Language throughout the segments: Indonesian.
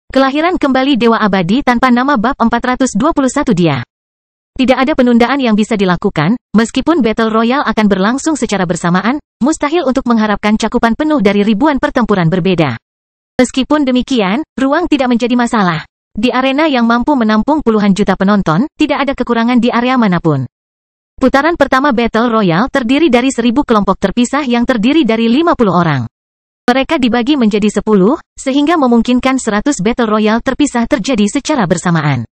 Kelahiran kembali Dewa Abadi tanpa nama bab 421 dia. Tidak ada penundaan yang bisa dilakukan, meskipun Battle Royale akan berlangsung secara bersamaan, mustahil untuk mengharapkan cakupan penuh dari ribuan pertempuran berbeda. Meskipun demikian, ruang tidak menjadi masalah. Di arena yang mampu menampung puluhan juta penonton, tidak ada kekurangan di area manapun. Putaran pertama Battle Royale terdiri dari 1000 kelompok terpisah yang terdiri dari 50 orang. Mereka dibagi menjadi 10, sehingga memungkinkan 100 Battle Royale terpisah terjadi secara bersamaan.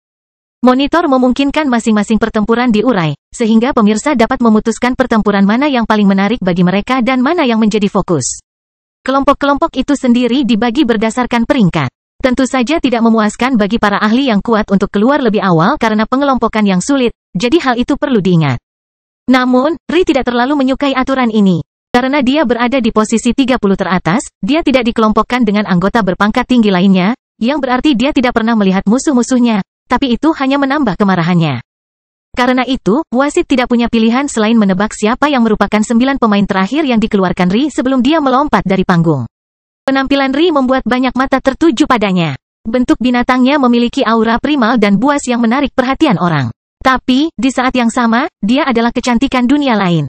Monitor memungkinkan masing-masing pertempuran diurai, sehingga pemirsa dapat memutuskan pertempuran mana yang paling menarik bagi mereka dan mana yang menjadi fokus. Kelompok-kelompok itu sendiri dibagi berdasarkan peringkat. Tentu saja tidak memuaskan bagi para ahli yang kuat untuk keluar lebih awal karena pengelompokan yang sulit, jadi hal itu perlu diingat. Namun, Ri tidak terlalu menyukai aturan ini. Karena dia berada di posisi 30 teratas, dia tidak dikelompokkan dengan anggota berpangkat tinggi lainnya, yang berarti dia tidak pernah melihat musuh-musuhnya, tapi itu hanya menambah kemarahannya. Karena itu, wasit tidak punya pilihan selain menebak siapa yang merupakan 9 pemain terakhir yang dikeluarkan Ri sebelum dia melompat dari panggung. Penampilan Ri membuat banyak mata tertuju padanya. Bentuk binatangnya memiliki aura primal dan buas yang menarik perhatian orang. Tapi, di saat yang sama, dia adalah kecantikan dunia lain.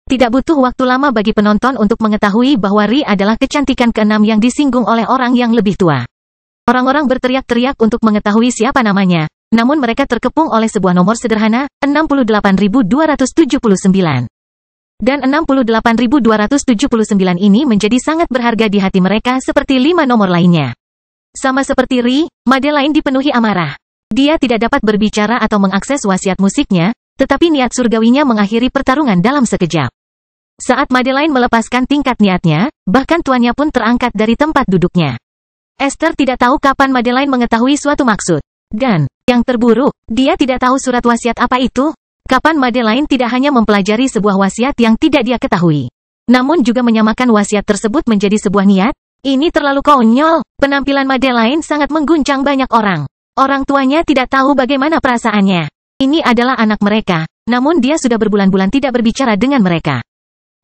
Tidak butuh waktu lama bagi penonton untuk mengetahui bahwa Ri adalah kecantikan keenam yang disinggung oleh orang yang lebih tua. Orang-orang berteriak-teriak untuk mengetahui siapa namanya, namun mereka terkepung oleh sebuah nomor sederhana, 68.279. Dan 68.279 ini menjadi sangat berharga di hati mereka seperti 5 nomor lainnya. Sama seperti Ri, Madeline dipenuhi amarah. Dia tidak dapat berbicara atau mengakses wasiat musiknya, tetapi niat surgawinya mengakhiri pertarungan dalam sekejap. Saat Madeline melepaskan tingkat niatnya, bahkan tuannya pun terangkat dari tempat duduknya. Esther tidak tahu kapan Madeline mengetahui suatu maksud. Dan, yang terburuk, dia tidak tahu surat wasiat apa itu. Kapan Madeline tidak hanya mempelajari sebuah wasiat yang tidak dia ketahui, namun juga menyamakan wasiat tersebut menjadi sebuah niat. Ini terlalu konyol. Penampilan Madeline sangat mengguncang banyak orang. Orang tuanya tidak tahu bagaimana perasaannya. Ini adalah anak mereka, namun dia sudah berbulan-bulan tidak berbicara dengan mereka.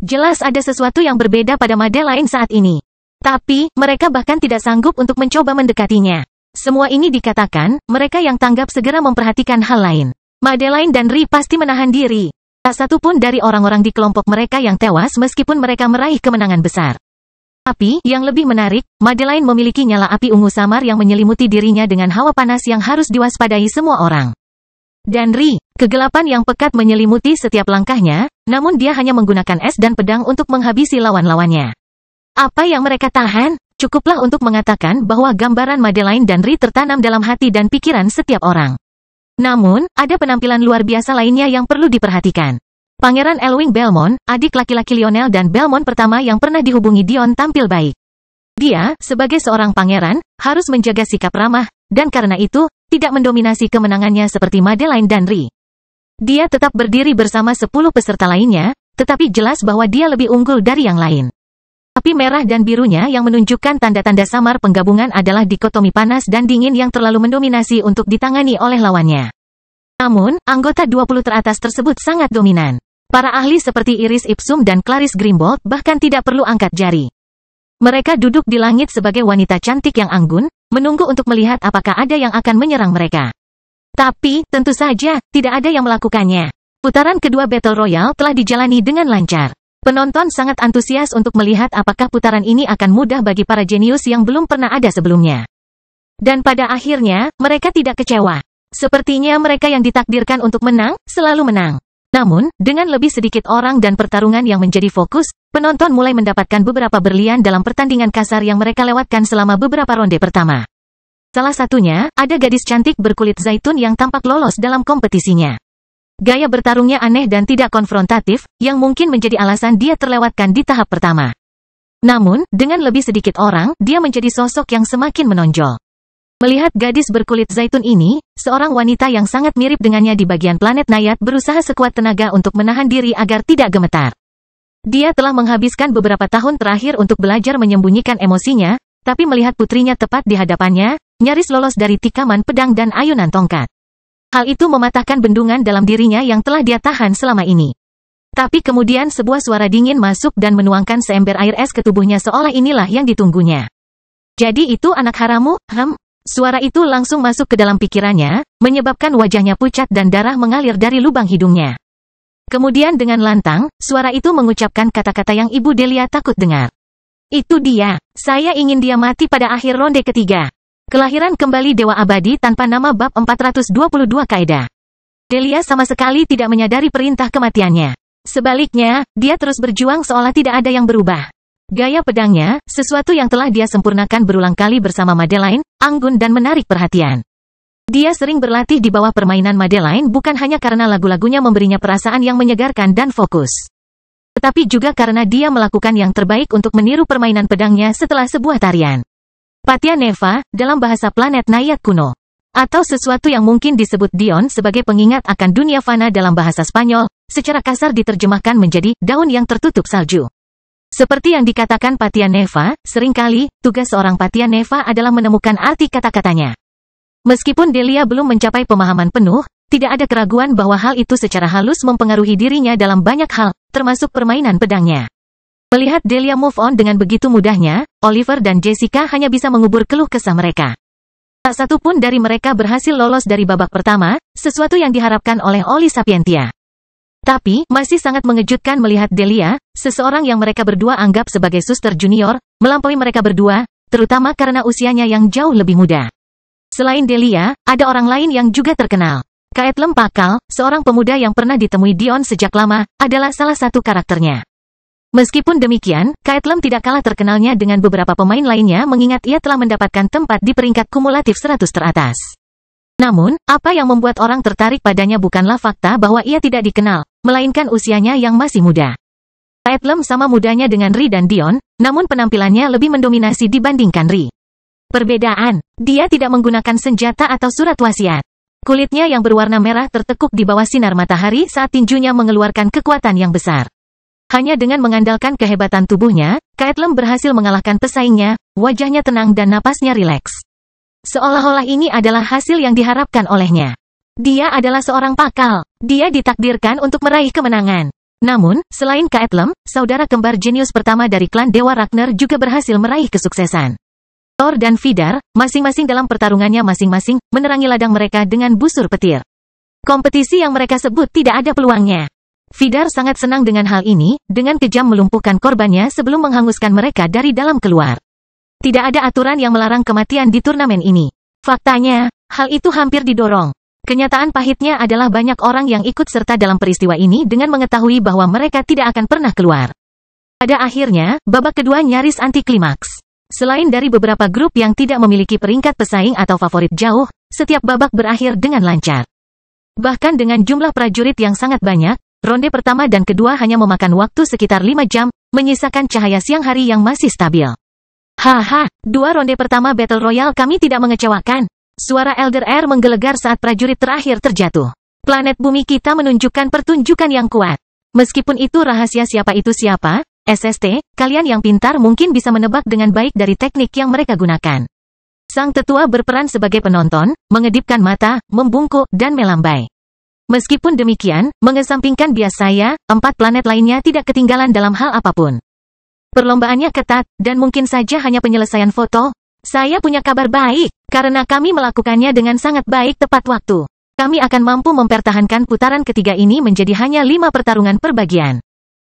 Jelas ada sesuatu yang berbeda pada Madeline saat ini. Tapi, mereka bahkan tidak sanggup untuk mencoba mendekatinya. Semua ini dikatakan, mereka yang tanggap segera memperhatikan hal lain. Madeline dan Ri pasti menahan diri. Tak satu pun dari orang-orang di kelompok mereka yang tewas meskipun mereka meraih kemenangan besar. Tapi, yang lebih menarik, Madeline memiliki nyala api ungu samar yang menyelimuti dirinya dengan hawa panas yang harus diwaspadai semua orang. Dan Ri, kegelapan yang pekat menyelimuti setiap langkahnya, namun dia hanya menggunakan es dan pedang untuk menghabisi lawan-lawannya. Apa yang mereka tahan? Cukuplah untuk mengatakan bahwa gambaran Madeline dan Ri tertanam dalam hati dan pikiran setiap orang. Namun, ada penampilan luar biasa lainnya yang perlu diperhatikan. Pangeran Elwing Belmont, adik laki-laki Lionel dan Belmont pertama yang pernah dihubungi Dion tampil baik. Dia, sebagai seorang pangeran, harus menjaga sikap ramah, dan karena itu, tidak mendominasi kemenangannya seperti Madeline dan Ri. Dia tetap berdiri bersama 10 peserta lainnya, tetapi jelas bahwa dia lebih unggul dari yang lain. Api merah dan birunya yang menunjukkan tanda-tanda samar penggabungan adalah dikotomi panas dan dingin yang terlalu mendominasi untuk ditangani oleh lawannya. Namun, anggota 20 teratas tersebut sangat dominan. Para ahli seperti Iris Ipsum dan Clarice Grimbold bahkan tidak perlu angkat jari. Mereka duduk di langit sebagai wanita cantik yang anggun, menunggu untuk melihat apakah ada yang akan menyerang mereka. Tapi, tentu saja, tidak ada yang melakukannya. Putaran kedua Battle Royale telah dijalani dengan lancar. Penonton sangat antusias untuk melihat apakah putaran ini akan mudah bagi para jenius yang belum pernah ada sebelumnya. Dan pada akhirnya, mereka tidak kecewa. Sepertinya mereka yang ditakdirkan untuk menang, selalu menang. Namun, dengan lebih sedikit orang dan pertarungan yang menjadi fokus, penonton mulai mendapatkan beberapa berlian dalam pertandingan kasar yang mereka lewatkan selama beberapa ronde pertama. Salah satunya, ada gadis cantik berkulit zaitun yang tampak lolos dalam kompetisinya. Gaya bertarungnya aneh dan tidak konfrontatif, yang mungkin menjadi alasan dia terlewatkan di tahap pertama. Namun, dengan lebih sedikit orang, dia menjadi sosok yang semakin menonjol. Melihat gadis berkulit zaitun ini, seorang wanita yang sangat mirip dengannya di bagian planet Nayat berusaha sekuat tenaga untuk menahan diri agar tidak gemetar. Dia telah menghabiskan beberapa tahun terakhir untuk belajar menyembunyikan emosinya, tapi melihat putrinya tepat di hadapannya, nyaris lolos dari tikaman pedang dan ayunan tongkat. Hal itu mematahkan bendungan dalam dirinya yang telah dia tahan selama ini. Tapi kemudian sebuah suara dingin masuk dan menuangkan seember air es ke tubuhnya seolah inilah yang ditunggunya. Jadi itu anak haramu, Suara itu langsung masuk ke dalam pikirannya, menyebabkan wajahnya pucat dan darah mengalir dari lubang hidungnya. Kemudian dengan lantang, suara itu mengucapkan kata-kata yang Ibu Delia takut dengar. Itu dia, saya ingin dia mati pada akhir ronde ketiga. Kelahiran kembali Dewa Abadi tanpa nama bab 422 Kaedah. Delia sama sekali tidak menyadari perintah kematiannya. Sebaliknya, dia terus berjuang seolah tidak ada yang berubah. Gaya pedangnya, sesuatu yang telah dia sempurnakan berulang kali bersama Madeline, anggun dan menarik perhatian. Dia sering berlatih di bawah permainan Madeline bukan hanya karena lagu-lagunya memberinya perasaan yang menyegarkan dan fokus. Tetapi juga karena dia melakukan yang terbaik untuk meniru permainan pedangnya setelah sebuah tarian. Patia Neva, dalam bahasa planet Nayat kuno. Atau sesuatu yang mungkin disebut Dion sebagai pengingat akan dunia fana dalam bahasa Spanyol, secara kasar diterjemahkan menjadi daun yang tertutup salju. Seperti yang dikatakan Patia Neva, seringkali, tugas seorang Patia Neva adalah menemukan arti kata-katanya. Meskipun Delia belum mencapai pemahaman penuh, tidak ada keraguan bahwa hal itu secara halus mempengaruhi dirinya dalam banyak hal, termasuk permainan pedangnya. Melihat Delia move on dengan begitu mudahnya, Oliver dan Jessica hanya bisa mengubur keluh kesah mereka. Tak satu pun dari mereka berhasil lolos dari babak pertama, sesuatu yang diharapkan oleh Oli Sapientia. Tapi, masih sangat mengejutkan melihat Delia, seseorang yang mereka berdua anggap sebagai suster junior, melampaui mereka berdua, terutama karena usianya yang jauh lebih muda. Selain Delia, ada orang lain yang juga terkenal. Caitlin Pakal, seorang pemuda yang pernah ditemui Dion sejak lama, adalah salah satu karakternya. Meskipun demikian, Caitlin tidak kalah terkenalnya dengan beberapa pemain lainnya mengingat ia telah mendapatkan tempat di peringkat kumulatif 100 teratas. Namun, apa yang membuat orang tertarik padanya bukanlah fakta bahwa ia tidak dikenal, melainkan usianya yang masih muda. Caitlin sama mudanya dengan Ri dan Dion, namun penampilannya lebih mendominasi dibandingkan Ri. Perbedaan, dia tidak menggunakan senjata atau surat wasiat. Kulitnya yang berwarna merah tertekuk di bawah sinar matahari saat tinjunya mengeluarkan kekuatan yang besar. Hanya dengan mengandalkan kehebatan tubuhnya, Caitlin berhasil mengalahkan pesaingnya, wajahnya tenang dan napasnya rileks. Seolah-olah ini adalah hasil yang diharapkan olehnya. Dia adalah seorang pakal. Dia ditakdirkan untuk meraih kemenangan. Namun, selain Caitlin, saudara kembar jenius pertama dari klan Dewa Ragnar juga berhasil meraih kesuksesan. Thor dan Vidar, masing-masing dalam pertarungannya masing-masing, menerangi ladang mereka dengan busur petir. Kompetisi yang mereka sebut tidak ada peluangnya. Vidar sangat senang dengan hal ini, dengan kejam melumpuhkan korbannya sebelum menghanguskan mereka dari dalam keluar. Tidak ada aturan yang melarang kematian di turnamen ini. Faktanya, hal itu hampir didorong. Kenyataan pahitnya adalah banyak orang yang ikut serta dalam peristiwa ini dengan mengetahui bahwa mereka tidak akan pernah keluar. Pada akhirnya, babak kedua nyaris anti-klimaks. Selain dari beberapa grup yang tidak memiliki peringkat pesaing atau favorit jauh, setiap babak berakhir dengan lancar. Bahkan dengan jumlah prajurit yang sangat banyak, ronde pertama dan kedua hanya memakan waktu sekitar 5 jam, menyisakan cahaya siang hari yang masih stabil. Haha, 2 ronde pertama Battle Royale kami tidak mengecewakan. Suara Elder Air menggelegar saat prajurit terakhir terjatuh. Planet bumi kita menunjukkan pertunjukan yang kuat. Meskipun itu rahasia siapa itu siapa, SST, kalian yang pintar mungkin bisa menebak dengan baik dari teknik yang mereka gunakan. Sang tetua berperan sebagai penonton, mengedipkan mata, membungkuk, dan melambai. Meskipun demikian, mengesampingkan bias saya, 4 planet lainnya tidak ketinggalan dalam hal apapun. Perlombaannya ketat, dan mungkin saja hanya penyelesaian foto. Saya punya kabar baik, karena kami melakukannya dengan sangat baik tepat waktu. Kami akan mampu mempertahankan putaran ketiga ini menjadi hanya 5 pertarungan per bagian.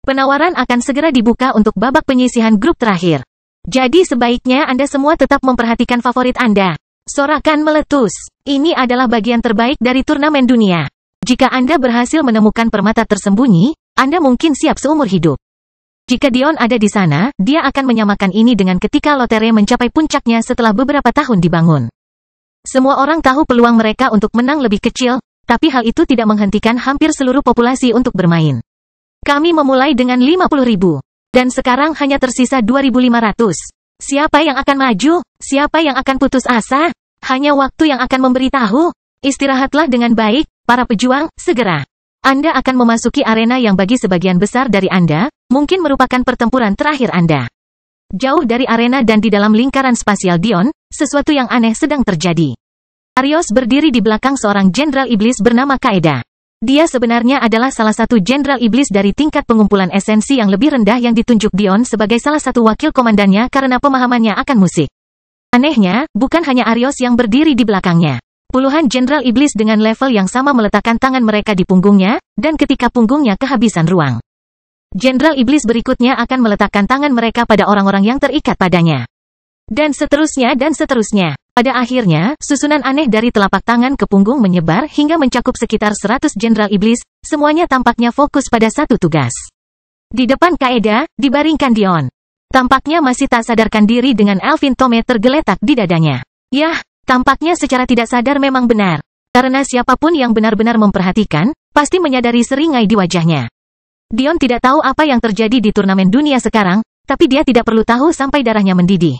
Penawaran akan segera dibuka untuk babak penyisihan grup terakhir. Jadi sebaiknya Anda semua tetap memperhatikan favorit Anda. Sorakan meletus. Ini adalah bagian terbaik dari turnamen dunia. Jika Anda berhasil menemukan permata tersembunyi, Anda mungkin siap seumur hidup. Jika Dion ada di sana, dia akan menyamakan ini dengan ketika lotere mencapai puncaknya setelah beberapa tahun dibangun. Semua orang tahu peluang mereka untuk menang lebih kecil, tapi hal itu tidak menghentikan hampir seluruh populasi untuk bermain. Kami memulai dengan 50.000, dan sekarang hanya tersisa 2.500. Siapa yang akan maju? Siapa yang akan putus asa? Hanya waktu yang akan memberitahu. Istirahatlah dengan baik, para pejuang, segera. Anda akan memasuki arena yang bagi sebagian besar dari Anda, mungkin merupakan pertempuran terakhir Anda. Jauh dari arena dan di dalam lingkaran spasial Dion, sesuatu yang aneh sedang terjadi. Arios berdiri di belakang seorang jenderal iblis bernama Kaeda. Dia sebenarnya adalah salah satu jenderal iblis dari tingkat pengumpulan esensi yang lebih rendah yang ditunjuk Dion sebagai salah satu wakil komandannya karena pemahamannya akan musik. Anehnya, bukan hanya Arios yang berdiri di belakangnya. Puluhan Jenderal Iblis dengan level yang sama meletakkan tangan mereka di punggungnya, dan ketika punggungnya kehabisan ruang, Jenderal Iblis berikutnya akan meletakkan tangan mereka pada orang-orang yang terikat padanya. Dan seterusnya dan seterusnya. Pada akhirnya, susunan aneh dari telapak tangan ke punggung menyebar hingga mencakup sekitar 100 Jenderal Iblis, semuanya tampaknya fokus pada satu tugas. Di depan Kaeda, dibaringkan Dion. Tampaknya masih tak sadarkan diri dengan Elvin Tome tergeletak di dadanya. Yah, tampaknya secara tidak sadar memang benar. Karena siapapun yang benar-benar memperhatikan, pasti menyadari seringai di wajahnya. Dion tidak tahu apa yang terjadi di turnamen dunia sekarang, tapi dia tidak perlu tahu sampai darahnya mendidih.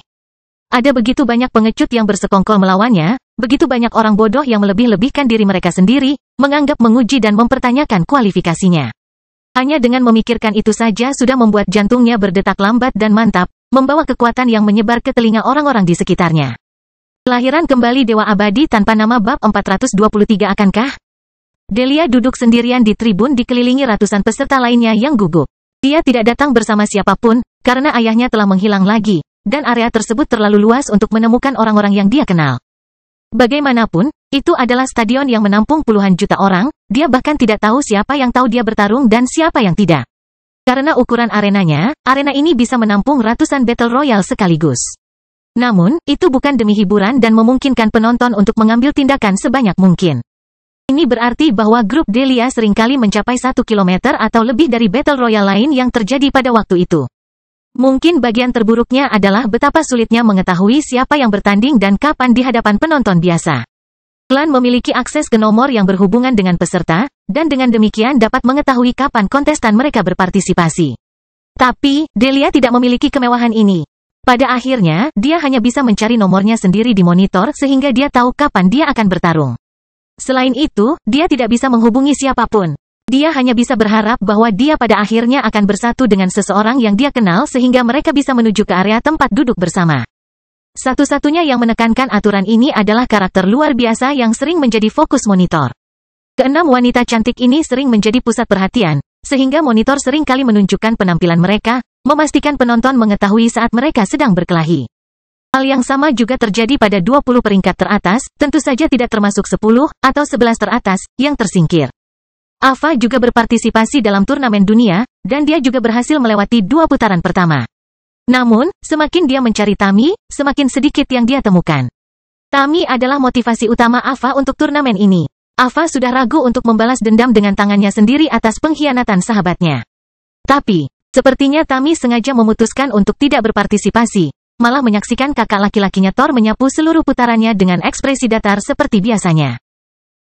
Ada begitu banyak pengecut yang bersekongkol melawannya, begitu banyak orang bodoh yang melebih-lebihkan diri mereka sendiri, menganggap menguji dan mempertanyakan kualifikasinya. Hanya dengan memikirkan itu saja sudah membuat jantungnya berdetak lambat dan mantap, membawa kekuatan yang menyebar ke telinga orang-orang di sekitarnya. Kelahiran kembali Dewa Abadi tanpa nama bab 423 akankah? Delia duduk sendirian di tribun dikelilingi ratusan peserta lainnya yang gugup. Dia tidak datang bersama siapapun, karena ayahnya telah menghilang lagi, dan area tersebut terlalu luas untuk menemukan orang-orang yang dia kenal. Bagaimanapun, itu adalah stadion yang menampung puluhan juta orang, dia bahkan tidak tahu siapa yang tahu dia bertarung dan siapa yang tidak. Karena ukuran arenanya, arena ini bisa menampung ratusan Battle Royale sekaligus. Namun, itu bukan demi hiburan dan memungkinkan penonton untuk mengambil tindakan sebanyak mungkin. Ini berarti bahwa grup Delia seringkali mencapai 1 kilometer atau lebih dari Battle Royale lain yang terjadi pada waktu itu. Mungkin bagian terburuknya adalah betapa sulitnya mengetahui siapa yang bertanding dan kapan di hadapan penonton biasa. Klan memiliki akses ke nomor yang berhubungan dengan peserta, dan dengan demikian dapat mengetahui kapan kontestan mereka berpartisipasi. Tapi, Delia tidak memiliki kemewahan ini. Pada akhirnya, dia hanya bisa mencari nomornya sendiri di monitor sehingga dia tahu kapan dia akan bertarung. Selain itu, dia tidak bisa menghubungi siapapun. Dia hanya bisa berharap bahwa dia pada akhirnya akan bersatu dengan seseorang yang dia kenal sehingga mereka bisa menuju ke area tempat duduk bersama. Satu-satunya yang menekankan aturan ini adalah karakter luar biasa yang sering menjadi fokus monitor. Keenam wanita cantik ini sering menjadi pusat perhatian, sehingga monitor sering kali menunjukkan penampilan mereka, memastikan penonton mengetahui saat mereka sedang berkelahi. Hal yang sama juga terjadi pada 20 peringkat teratas, tentu saja tidak termasuk 10 atau 11 teratas, yang tersingkir. Ava juga berpartisipasi dalam turnamen dunia, dan dia juga berhasil melewati 2 putaran pertama. Namun, semakin dia mencari Tami, semakin sedikit yang dia temukan. Tami adalah motivasi utama Ava untuk turnamen ini. Ava sudah ragu untuk membalas dendam dengan tangannya sendiri atas pengkhianatan sahabatnya. Tapi, sepertinya Tami sengaja memutuskan untuk tidak berpartisipasi, malah menyaksikan kakak laki-lakinya Thor menyapu seluruh putarannya dengan ekspresi datar seperti biasanya.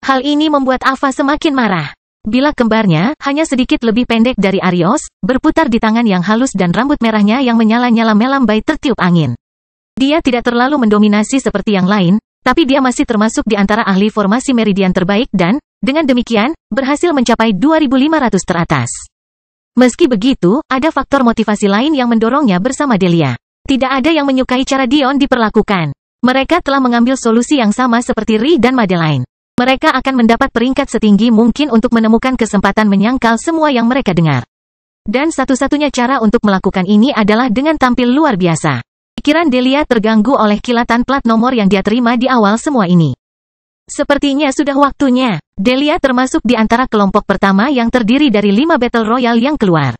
Hal ini membuat Ava semakin marah. Bila kembarnya, hanya sedikit lebih pendek dari Arios, berputar di tangan yang halus dan rambut merahnya yang menyala-nyala melambai tertiup angin. Dia tidak terlalu mendominasi seperti yang lain, tapi dia masih termasuk di antara ahli formasi meridian terbaik dan, dengan demikian, berhasil mencapai 2.500 teratas. Meski begitu, ada faktor motivasi lain yang mendorongnya bersama Delia. Tidak ada yang menyukai cara Dion diperlakukan. Mereka telah mengambil solusi yang sama seperti Ri dan Madeline. Mereka akan mendapat peringkat setinggi mungkin untuk menemukan kesempatan menyangkal semua yang mereka dengar. Dan satu-satunya cara untuk melakukan ini adalah dengan tampil luar biasa. Pikiran Delia terganggu oleh kilatan plat nomor yang dia terima di awal semua ini. Sepertinya sudah waktunya. Delia termasuk di antara kelompok pertama yang terdiri dari 5 Battle Royale yang keluar.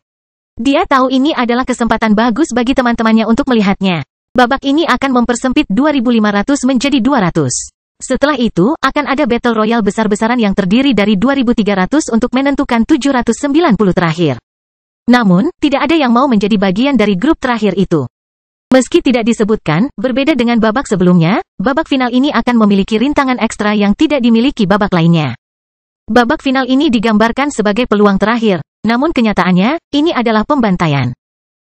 Dia tahu ini adalah kesempatan bagus bagi teman-temannya untuk melihatnya. Babak ini akan mempersempit 2.500 menjadi 200. Setelah itu, akan ada Battle Royale besar-besaran yang terdiri dari 2.300 untuk menentukan 790 terakhir. Namun, tidak ada yang mau menjadi bagian dari grup terakhir itu. Meski tidak disebutkan, berbeda dengan babak sebelumnya, babak final ini akan memiliki rintangan ekstra yang tidak dimiliki babak lainnya. Babak final ini digambarkan sebagai peluang terakhir, namun kenyataannya, ini adalah pembantaian.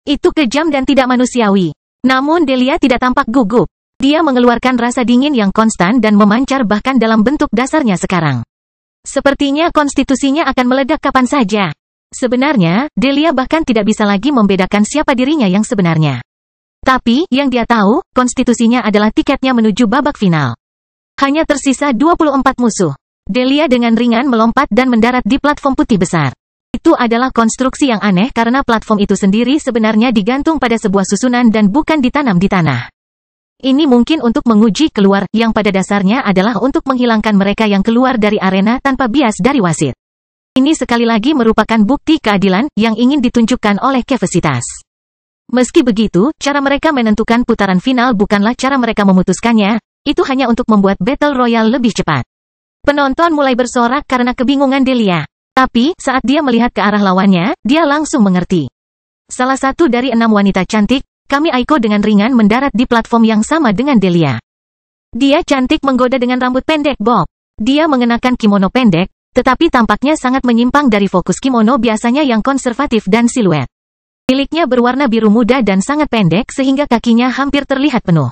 Itu kejam dan tidak manusiawi. Namun Delia tidak tampak gugup. Dia mengeluarkan rasa dingin yang konstan dan memancar bahkan dalam bentuk dasarnya sekarang. Sepertinya konstitusinya akan meledak kapan saja. Sebenarnya, Delia bahkan tidak bisa lagi membedakan siapa dirinya yang sebenarnya. Tapi, yang dia tahu, konstitusinya adalah tiketnya menuju babak final. Hanya tersisa 24 musuh. Delia dengan ringan melompat dan mendarat di platform putih besar. Itu adalah konstruksi yang aneh karena platform itu sendiri sebenarnya digantung pada sebuah susunan dan bukan ditanam di tanah. Ini mungkin untuk menguji keluar, yang pada dasarnya adalah untuk menghilangkan mereka yang keluar dari arena tanpa bias dari wasit. Ini sekali lagi merupakan bukti keadilan yang ingin ditunjukkan oleh Kevesitas. Meski begitu, cara mereka menentukan putaran final bukanlah cara mereka memutuskannya, itu hanya untuk membuat Battle Royale lebih cepat. Penonton mulai bersorak karena kebingungan Delia. Tapi, saat dia melihat ke arah lawannya, dia langsung mengerti. Salah satu dari 6 wanita cantik, Kami Aiko dengan ringan mendarat di platform yang sama dengan Delia. Dia cantik menggoda dengan rambut pendek bob. Dia mengenakan kimono pendek, tetapi tampaknya sangat menyimpang dari fokus kimono biasanya yang konservatif dan siluet. Miliknya berwarna biru muda dan sangat pendek sehingga kakinya hampir terlihat penuh.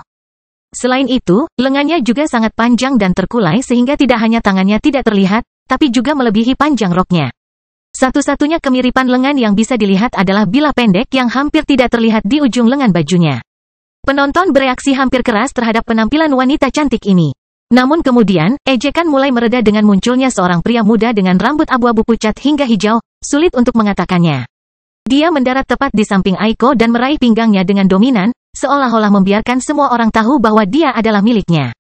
Selain itu, lengannya juga sangat panjang dan terkulai sehingga tidak hanya tangannya tidak terlihat, tapi juga melebihi panjang roknya. Satu-satunya kemiripan lengan yang bisa dilihat adalah bilah pendek yang hampir tidak terlihat di ujung lengan bajunya. Penonton bereaksi hampir keras terhadap penampilan wanita cantik ini. Namun kemudian, ejekan mulai mereda dengan munculnya seorang pria muda dengan rambut abu-abu pucat hingga hijau, sulit untuk mengatakannya. Dia mendarat tepat di samping Aiko dan meraih pinggangnya dengan dominan, seolah-olah membiarkan semua orang tahu bahwa dia adalah miliknya.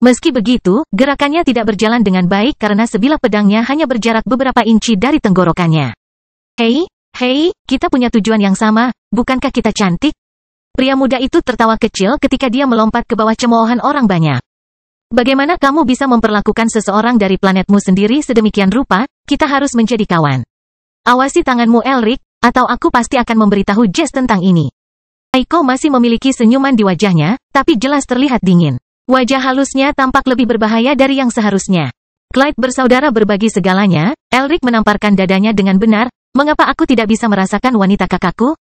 Meski begitu, gerakannya tidak berjalan dengan baik karena sebilah pedangnya hanya berjarak beberapa inci dari tenggorokannya. Hei, kita punya tujuan yang sama, bukankah kita cantik? Pria muda itu tertawa kecil ketika dia melompat ke bawah cemoohan orang banyak. Bagaimana kamu bisa memperlakukan seseorang dari planetmu sendiri sedemikian rupa? Kita harus menjadi kawan. Awasi tanganmu Elric, atau aku pasti akan memberitahu Jess tentang ini. Aiko masih memiliki senyuman di wajahnya, tapi jelas terlihat dingin. Wajah halusnya tampak lebih berbahaya dari yang seharusnya. Clyde bersaudara berbagi segalanya, Elric menamparkan dadanya dengan benar, mengapa aku tidak bisa merasakan wanita kakakku?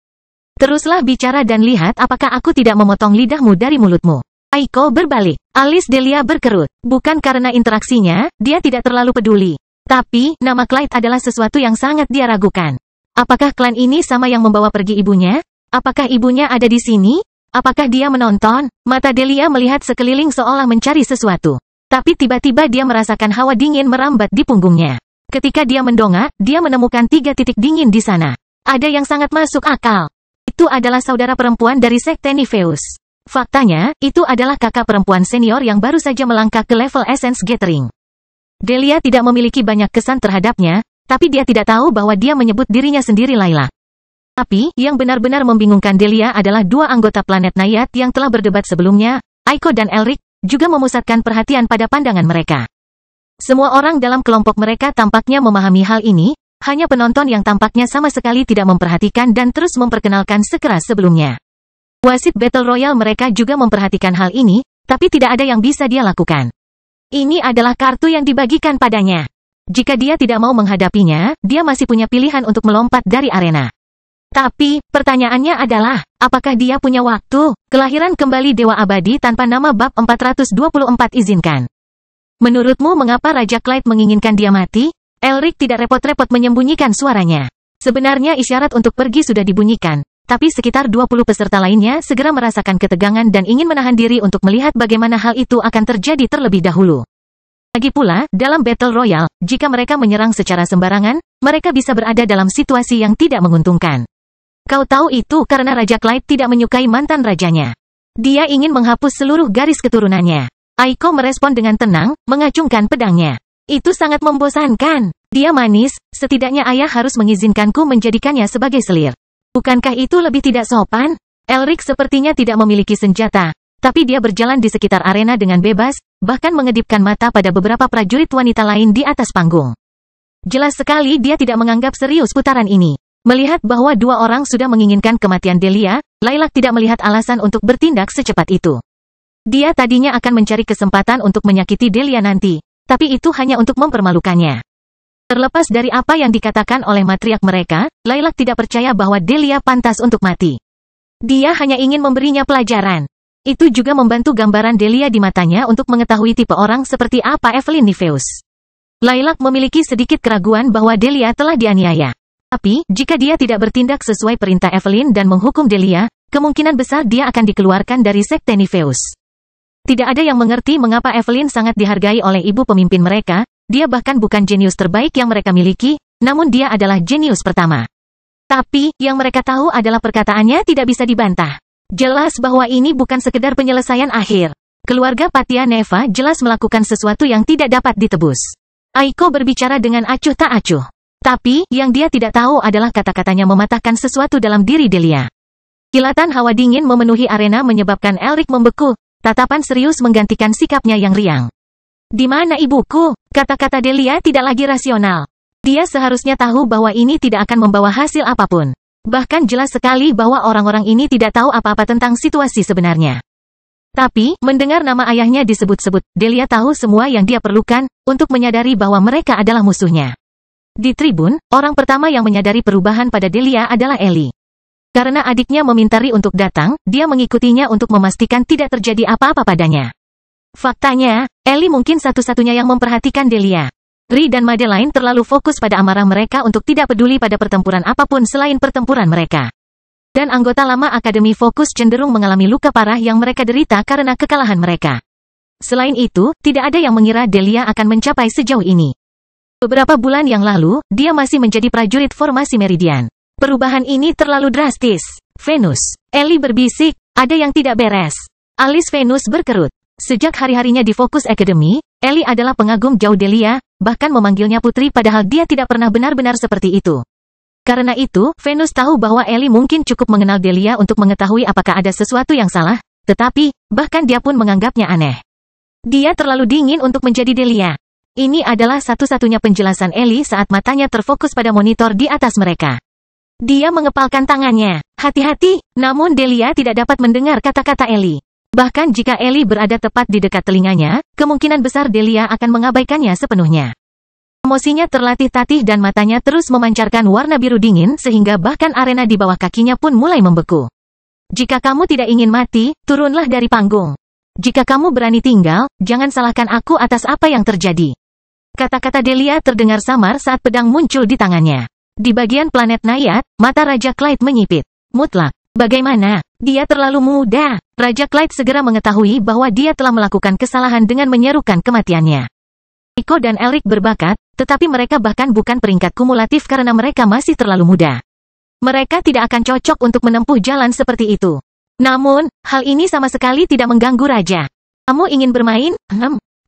Teruslah bicara dan lihat apakah aku tidak memotong lidahmu dari mulutmu. Aiko berbalik. Alis Delia berkerut. Bukan karena interaksinya, dia tidak terlalu peduli. Tapi, nama Clyde adalah sesuatu yang sangat dia ragukan. Apakah klan ini sama yang membawa pergi ibunya? Apakah ibunya ada di sini? Apakah dia menonton? Mata Delia melihat sekeliling seolah mencari sesuatu. Tapi tiba-tiba dia merasakan hawa dingin merambat di punggungnya. Ketika dia mendongak, dia menemukan 3 titik dingin di sana. Ada yang sangat masuk akal. Itu adalah saudara perempuan dari sekte Nifeus. Faktanya, itu adalah kakak perempuan senior yang baru saja melangkah ke level Essence Gathering. Delia tidak memiliki banyak kesan terhadapnya, tapi dia tidak tahu bahwa dia menyebut dirinya sendiri Layla. Tapi, yang benar-benar membingungkan Delia adalah 2 anggota planet Nayat yang telah berdebat sebelumnya, Aiko dan Elric, juga memusatkan perhatian pada pandangan mereka. Semua orang dalam kelompok mereka tampaknya memahami hal ini, hanya penonton yang tampaknya sama sekali tidak memperhatikan dan terus memperkenalkan sekeras sebelumnya. Wasit Battle Royale mereka juga memperhatikan hal ini, tapi tidak ada yang bisa dia lakukan. Ini adalah kartu yang dibagikan padanya. Jika dia tidak mau menghadapinya, dia masih punya pilihan untuk melompat dari arena. Tapi, pertanyaannya adalah, apakah dia punya waktu? Kelahiran kembali Dewa Abadi tanpa nama bab 424 izinkan. Menurutmu mengapa Raja Clyde menginginkan dia mati? Elric tidak repot-repot menyembunyikan suaranya. Sebenarnya isyarat untuk pergi sudah dibunyikan. Tapi sekitar 20 peserta lainnya segera merasakan ketegangan dan ingin menahan diri untuk melihat bagaimana hal itu akan terjadi terlebih dahulu. Lagi pula, dalam Battle Royale, jika mereka menyerang secara sembarangan, mereka bisa berada dalam situasi yang tidak menguntungkan. Kau tahu itu karena Raja Clyde tidak menyukai mantan rajanya. Dia ingin menghapus seluruh garis keturunannya. Aiko merespon dengan tenang, mengacungkan pedangnya. Itu sangat membosankan. Dia manis, setidaknya ayah harus mengizinkanku menjadikannya sebagai selir. Bukankah itu lebih tidak sopan? Elric sepertinya tidak memiliki senjata, tapi dia berjalan di sekitar arena dengan bebas, bahkan mengedipkan mata pada beberapa prajurit wanita lain di atas panggung. Jelas sekali dia tidak menganggap serius putaran ini. Melihat bahwa 2 orang sudah menginginkan kematian Delia, Lilac tidak melihat alasan untuk bertindak secepat itu. Dia tadinya akan mencari kesempatan untuk menyakiti Delia nanti, tapi itu hanya untuk mempermalukannya. Terlepas dari apa yang dikatakan oleh matriark mereka, Lilac tidak percaya bahwa Delia pantas untuk mati. Dia hanya ingin memberinya pelajaran. Itu juga membantu gambaran Delia di matanya untuk mengetahui tipe orang seperti apa Evelyn Nifeus. Lilac memiliki sedikit keraguan bahwa Delia telah dianiaya. Tapi, jika dia tidak bertindak sesuai perintah Evelyn dan menghukum Delia, kemungkinan besar dia akan dikeluarkan dari sekte Nifeus. Tidak ada yang mengerti mengapa Evelyn sangat dihargai oleh ibu pemimpin mereka. Dia bahkan bukan jenius terbaik yang mereka miliki, namun dia adalah jenius pertama. Tapi, yang mereka tahu adalah perkataannya tidak bisa dibantah. Jelas bahwa ini bukan sekedar penyelesaian akhir. Keluarga Patianeva jelas melakukan sesuatu yang tidak dapat ditebus. Aiko berbicara dengan acuh tak acuh. Tapi, yang dia tidak tahu adalah kata-katanya mematahkan sesuatu dalam diri Delia. Kilatan hawa dingin memenuhi arena menyebabkan Elric membeku. Tatapan serius menggantikan sikapnya yang riang. Di mana ibuku? Kata-kata Delia tidak lagi rasional. Dia seharusnya tahu bahwa ini tidak akan membawa hasil apapun. Bahkan jelas sekali bahwa orang-orang ini tidak tahu apa-apa tentang situasi sebenarnya. Tapi, mendengar nama ayahnya disebut-sebut, Delia tahu semua yang dia perlukan untuk menyadari bahwa mereka adalah musuhnya. Di tribun, orang pertama yang menyadari perubahan pada Delia adalah Ellie. Karena adiknya meminta Ri untuk datang, dia mengikutinya untuk memastikan tidak terjadi apa-apa padanya. Faktanya, Ellie mungkin satu-satunya yang memperhatikan Delia. Ri dan Madeline terlalu fokus pada amarah mereka untuk tidak peduli pada pertempuran apapun selain pertempuran mereka. Dan anggota lama Akademi Fokus cenderung mengalami luka parah yang mereka derita karena kekalahan mereka. Selain itu, tidak ada yang mengira Delia akan mencapai sejauh ini. Beberapa bulan yang lalu, dia masih menjadi prajurit formasi Meridian. Perubahan ini terlalu drastis. Venus. Ellie berbisik, ada yang tidak beres. Alis Venus berkerut. Sejak hari-harinya di Focus Academy, Ellie adalah pengagum jauh Delia, bahkan memanggilnya putri padahal dia tidak pernah benar-benar seperti itu. Karena itu, Venus tahu bahwa Ellie mungkin cukup mengenal Delia untuk mengetahui apakah ada sesuatu yang salah, tetapi, bahkan dia pun menganggapnya aneh. Dia terlalu dingin untuk menjadi Delia. Ini adalah satu-satunya penjelasan Ellie saat matanya terfokus pada monitor di atas mereka. Dia mengepalkan tangannya. Hati-hati, namun Delia tidak dapat mendengar kata-kata Ellie. Bahkan jika Ellie berada tepat di dekat telinganya, kemungkinan besar Delia akan mengabaikannya sepenuhnya. Emosinya terlatih-tatih dan matanya terus memancarkan warna biru dingin sehingga bahkan arena di bawah kakinya pun mulai membeku. Jika kamu tidak ingin mati, turunlah dari panggung. Jika kamu berani tinggal, jangan salahkan aku atas apa yang terjadi. Kata-kata Delia terdengar samar saat pedang muncul di tangannya. Di bagian planet Nayat, mata Raja Clyde menyipit. Mutlak. Bagaimana? Dia terlalu muda. Raja Clyde segera mengetahui bahwa dia telah melakukan kesalahan dengan menyerukan kematiannya. Aiko dan Elric berbakat, tetapi mereka bahkan bukan peringkat kumulatif karena mereka masih terlalu muda. Mereka tidak akan cocok untuk menempuh jalan seperti itu. Namun, hal ini sama sekali tidak mengganggu Raja. Kamu ingin bermain?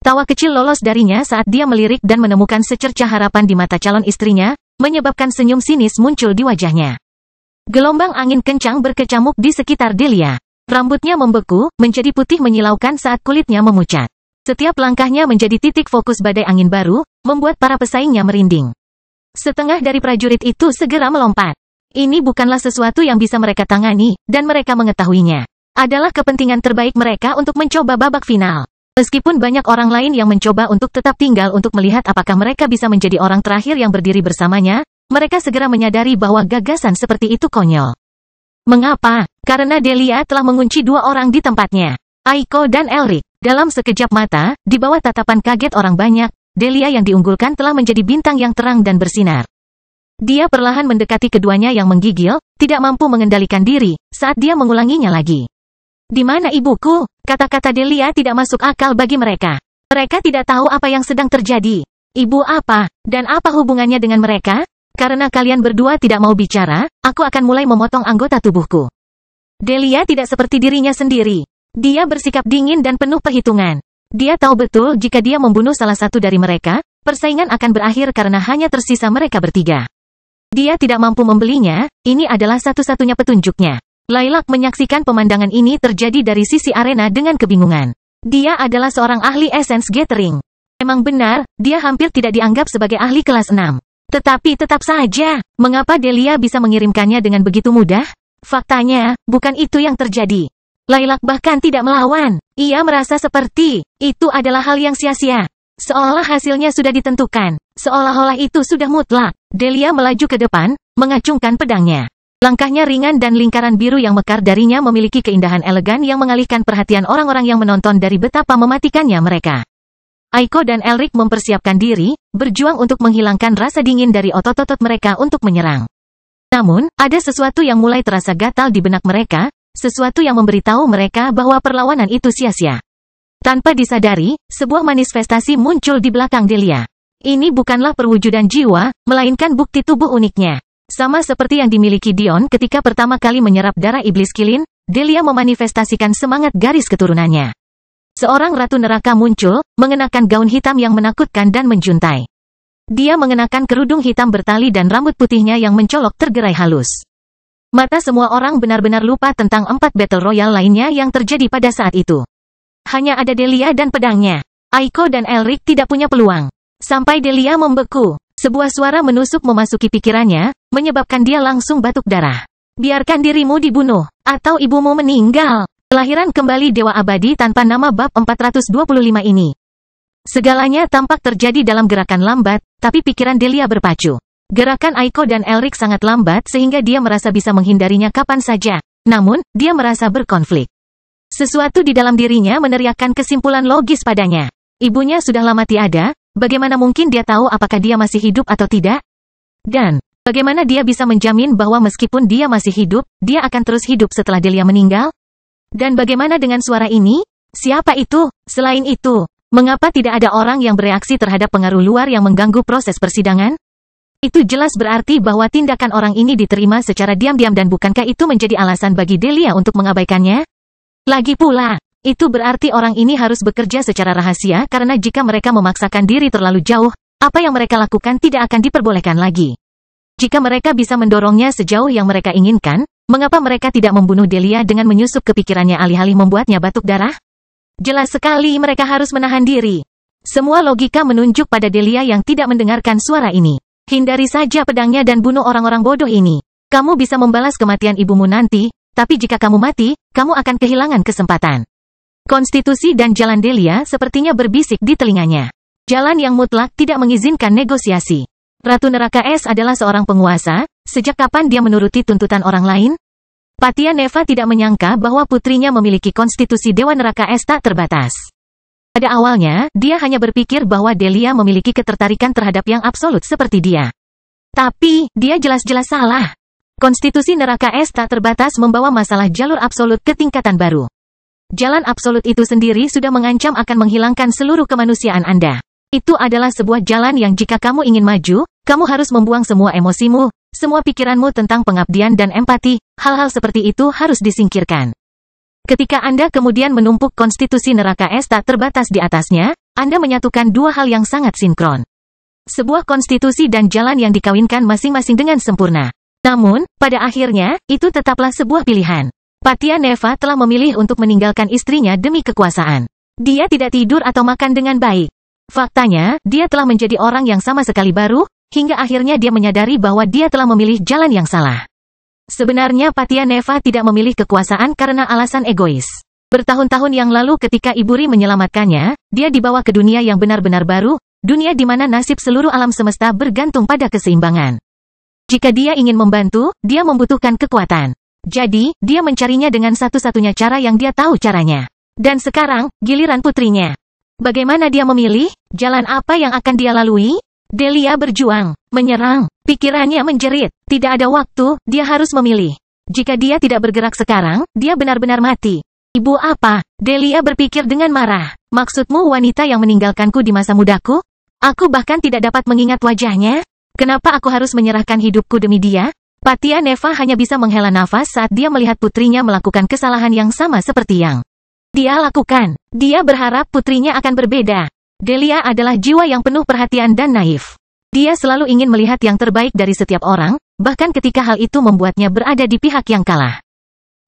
Tawa kecil lolos darinya saat dia melirik dan menemukan secercah harapan di mata calon istrinya, menyebabkan senyum sinis muncul di wajahnya. Gelombang angin kencang berkecamuk di sekitar Delia. Rambutnya membeku, menjadi putih menyilaukan saat kulitnya memucat. Setiap langkahnya menjadi titik fokus badai angin baru, membuat para pesaingnya merinding. Setengah dari prajurit itu segera melompat. Ini bukanlah sesuatu yang bisa mereka tangani, dan mereka mengetahuinya. Adalah kepentingan terbaik mereka untuk mencoba babak final. Meskipun banyak orang lain yang mencoba untuk tetap tinggal untuk melihat apakah mereka bisa menjadi orang terakhir yang berdiri bersamanya, mereka segera menyadari bahwa gagasan seperti itu konyol. Mengapa? Karena Delia telah mengunci dua orang di tempatnya. Aiko dan Elric. Dalam sekejap mata, di bawah tatapan kaget orang banyak, Delia yang diunggulkan telah menjadi bintang yang terang dan bersinar. Dia perlahan mendekati keduanya yang menggigil, tidak mampu mengendalikan diri, saat dia mengulanginya lagi. Di mana ibuku? Kata-kata Delia tidak masuk akal bagi mereka. Mereka tidak tahu apa yang sedang terjadi. Ibu apa? Dan apa hubungannya dengan mereka? Karena kalian berdua tidak mau bicara, aku akan mulai memotong anggota tubuhku. Delia tidak seperti dirinya sendiri. Dia bersikap dingin dan penuh perhitungan. Dia tahu betul jika dia membunuh salah satu dari mereka, persaingan akan berakhir karena hanya tersisa mereka bertiga. Dia tidak mampu membelinya, ini adalah satu-satunya petunjuknya. Lilac menyaksikan pemandangan ini terjadi dari sisi arena dengan kebingungan. Dia adalah seorang ahli essence gathering. Memang benar, dia hampir tidak dianggap sebagai ahli kelas 6. Tetapi tetap saja, mengapa Delia bisa mengirimkannya dengan begitu mudah? Faktanya, bukan itu yang terjadi. Lilac bahkan tidak melawan. Ia merasa seperti, itu adalah hal yang sia-sia. Seolah hasilnya sudah ditentukan. Seolah-olah itu sudah mutlak. Delia melaju ke depan, mengacungkan pedangnya. Langkahnya ringan dan lingkaran biru yang mekar darinya memiliki keindahan elegan yang mengalihkan perhatian orang-orang yang menonton dari betapa mematikannya mereka. Aiko dan Elric mempersiapkan diri, berjuang untuk menghilangkan rasa dingin dari otot-otot mereka untuk menyerang. Namun, ada sesuatu yang mulai terasa gatal di benak mereka, sesuatu yang memberitahu mereka bahwa perlawanan itu sia-sia. Tanpa disadari, sebuah manifestasi muncul di belakang Delia. Ini bukanlah perwujudan jiwa, melainkan bukti tubuh uniknya. Sama seperti yang dimiliki Dion ketika pertama kali menyerap darah iblis kilin, Delia memanifestasikan semangat garis keturunannya. Seorang ratu neraka muncul, mengenakan gaun hitam yang menakutkan dan menjuntai. Dia mengenakan kerudung hitam bertali dan rambut putihnya yang mencolok tergerai halus. Mata semua orang benar-benar lupa tentang 4 battle royale lainnya yang terjadi pada saat itu. Hanya ada Delia dan pedangnya. Aiko dan Elric tidak punya peluang. Sampai Delia membeku. Sebuah suara menusuk memasuki pikirannya, menyebabkan dia langsung batuk darah. Biarkan dirimu dibunuh, atau ibumu meninggal. Kelahiran kembali Dewa Abadi tanpa nama bab 425 ini. Segalanya tampak terjadi dalam gerakan lambat, tapi pikiran Delia berpacu. Gerakan Aiko dan Elric sangat lambat sehingga dia merasa bisa menghindarinya kapan saja. Namun, dia merasa berkonflik. Sesuatu di dalam dirinya meneriakkan kesimpulan logis padanya. Ibunya sudah lama tiada, bagaimana mungkin dia tahu apakah dia masih hidup atau tidak? Dan, bagaimana dia bisa menjamin bahwa meskipun dia masih hidup, dia akan terus hidup setelah Delia meninggal? Dan bagaimana dengan suara ini? Siapa itu? Selain itu, mengapa tidak ada orang yang bereaksi terhadap pengaruh luar yang mengganggu proses persidangan? Itu jelas berarti bahwa tindakan orang ini diterima secara diam-diam dan bukankah itu menjadi alasan bagi Delia untuk mengabaikannya? Lagi pula, itu berarti orang ini harus bekerja secara rahasia karena jika mereka memaksakan diri terlalu jauh, apa yang mereka lakukan tidak akan diperbolehkan lagi. Jika mereka bisa mendorongnya sejauh yang mereka inginkan, mengapa mereka tidak membunuh Delia dengan menyusup ke pikirannya alih-alih membuatnya batuk darah? Jelas sekali mereka harus menahan diri. Semua logika menunjuk pada Delia yang tidak mendengarkan suara ini. Hindari saja pedangnya dan bunuh orang-orang bodoh ini. Kamu bisa membalas kematian ibumu nanti, tapi jika kamu mati, kamu akan kehilangan kesempatan. Konstitusi dan jalan Delia sepertinya berbisik di telinganya. Jalan yang mutlak tidak mengizinkan negosiasi. Ratu Neraka Es adalah seorang penguasa, sejak kapan dia menuruti tuntutan orang lain? Patia Neva tidak menyangka bahwa putrinya memiliki konstitusi Dewa Neraka Es tak terbatas. Pada awalnya, dia hanya berpikir bahwa Delia memiliki ketertarikan terhadap yang absolut seperti dia. Tapi, dia jelas-jelas salah. Konstitusi Neraka Es tak terbatas membawa masalah jalur absolut ke tingkatan baru. Jalan absolut itu sendiri sudah mengancam akan menghilangkan seluruh kemanusiaan Anda. Itu adalah sebuah jalan yang jika kamu ingin maju, kamu harus membuang semua emosimu, semua pikiranmu tentang pengabdian dan empati, hal-hal seperti itu harus disingkirkan. Ketika Anda kemudian menumpuk konstitusi Neraka Es tak terbatas di atasnya, Anda menyatukan dua hal yang sangat sinkron. Sebuah konstitusi dan jalan yang dikawinkan masing-masing dengan sempurna. Namun, pada akhirnya, itu tetaplah sebuah pilihan. Patia Neva telah memilih untuk meninggalkan istrinya demi kekuasaan. Dia tidak tidur atau makan dengan baik. Faktanya, dia telah menjadi orang yang sama sekali baru, hingga akhirnya dia menyadari bahwa dia telah memilih jalan yang salah. Sebenarnya Patia Neva tidak memilih kekuasaan karena alasan egois. Bertahun-tahun yang lalu ketika Ibu Ri menyelamatkannya, dia dibawa ke dunia yang benar-benar baru, dunia di mana nasib seluruh alam semesta bergantung pada keseimbangan. Jika dia ingin membantu, dia membutuhkan kekuatan. Jadi, dia mencarinya dengan satu-satunya cara yang dia tahu caranya. Dan sekarang, giliran putrinya. Bagaimana dia memilih? Jalan apa yang akan dia lalui? Delia berjuang, menyerang, pikirannya menjerit, tidak ada waktu, dia harus memilih. Jika dia tidak bergerak sekarang, dia benar-benar mati. Ibu apa? Delia berpikir dengan marah. Maksudmu wanita yang meninggalkanku di masa mudaku? Aku bahkan tidak dapat mengingat wajahnya. Kenapa aku harus menyerahkan hidupku demi dia? Patia Neva hanya bisa menghela nafas saat dia melihat putrinya melakukan kesalahan yang sama seperti yang dia lakukan. Dia berharap putrinya akan berbeda. Delia adalah jiwa yang penuh perhatian dan naif. Dia selalu ingin melihat yang terbaik dari setiap orang, bahkan ketika hal itu membuatnya berada di pihak yang kalah.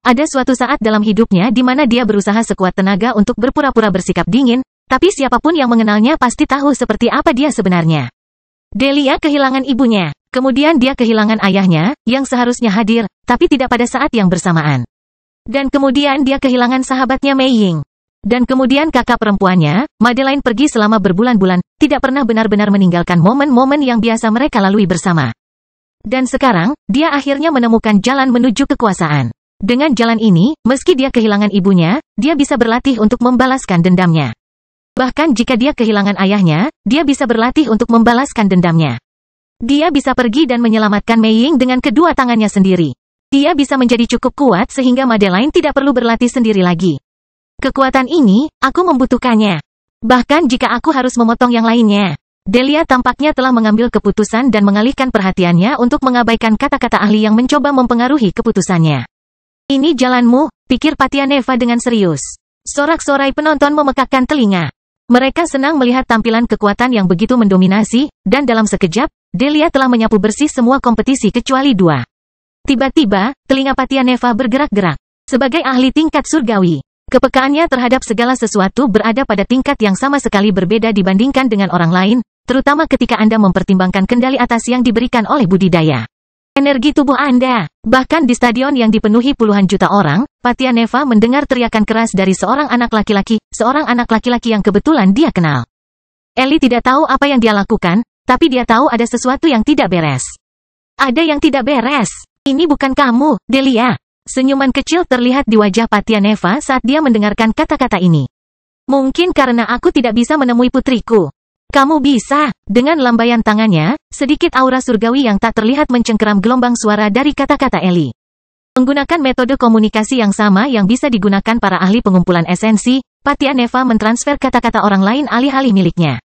Ada suatu saat dalam hidupnya di mana dia berusaha sekuat tenaga untuk berpura-pura bersikap dingin, tapi siapapun yang mengenalnya pasti tahu seperti apa dia sebenarnya. Delia kehilangan ibunya, kemudian dia kehilangan ayahnya, yang seharusnya hadir, tapi tidak pada saat yang bersamaan. Dan kemudian dia kehilangan sahabatnya Mei Ying. Dan kemudian kakak perempuannya, Madeline pergi selama berbulan-bulan, tidak pernah benar-benar meninggalkan momen-momen yang biasa mereka lalui bersama. Dan sekarang, dia akhirnya menemukan jalan menuju kekuasaan. Dengan jalan ini, meski dia kehilangan ibunya, dia bisa berlatih untuk membalaskan dendamnya. Bahkan jika dia kehilangan ayahnya, dia bisa berlatih untuk membalaskan dendamnya. Dia bisa pergi dan menyelamatkan Mei Ying dengan kedua tangannya sendiri. Dia bisa menjadi cukup kuat sehingga Madeline tidak perlu berlatih sendiri lagi. Kekuatan ini, aku membutuhkannya. Bahkan jika aku harus memotong yang lainnya. Delia tampaknya telah mengambil keputusan dan mengalihkan perhatiannya untuk mengabaikan kata-kata ahli yang mencoba mempengaruhi keputusannya. Ini jalanmu, pikir Patianeva dengan serius. Sorak-sorai penonton memekakkan telinga. Mereka senang melihat tampilan kekuatan yang begitu mendominasi, dan dalam sekejap, Delia telah menyapu bersih semua kompetisi kecuali 2. Tiba-tiba, telinga Patianeva bergerak-gerak. Sebagai ahli tingkat surgawi, kepekaannya terhadap segala sesuatu berada pada tingkat yang sama sekali berbeda dibandingkan dengan orang lain, terutama ketika Anda mempertimbangkan kendali atas yang diberikan oleh budidaya energi tubuh Anda. Bahkan di stadion yang dipenuhi puluhan juta orang, Patianeva mendengar teriakan keras dari seorang anak laki-laki yang kebetulan dia kenal. Ellie tidak tahu apa yang dia lakukan, tapi dia tahu ada sesuatu yang tidak beres. Ada yang tidak beres. Ini bukan kamu, Delia. Senyuman kecil terlihat di wajah Patianeva saat dia mendengarkan kata-kata ini. Mungkin karena aku tidak bisa menemui putriku. Kamu bisa. Dengan lambaian tangannya, sedikit aura surgawi yang tak terlihat mencengkeram gelombang suara dari kata-kata Ellie. Menggunakan metode komunikasi yang sama yang bisa digunakan para ahli pengumpulan esensi, Patianeva mentransfer kata-kata orang lain alih-alih miliknya.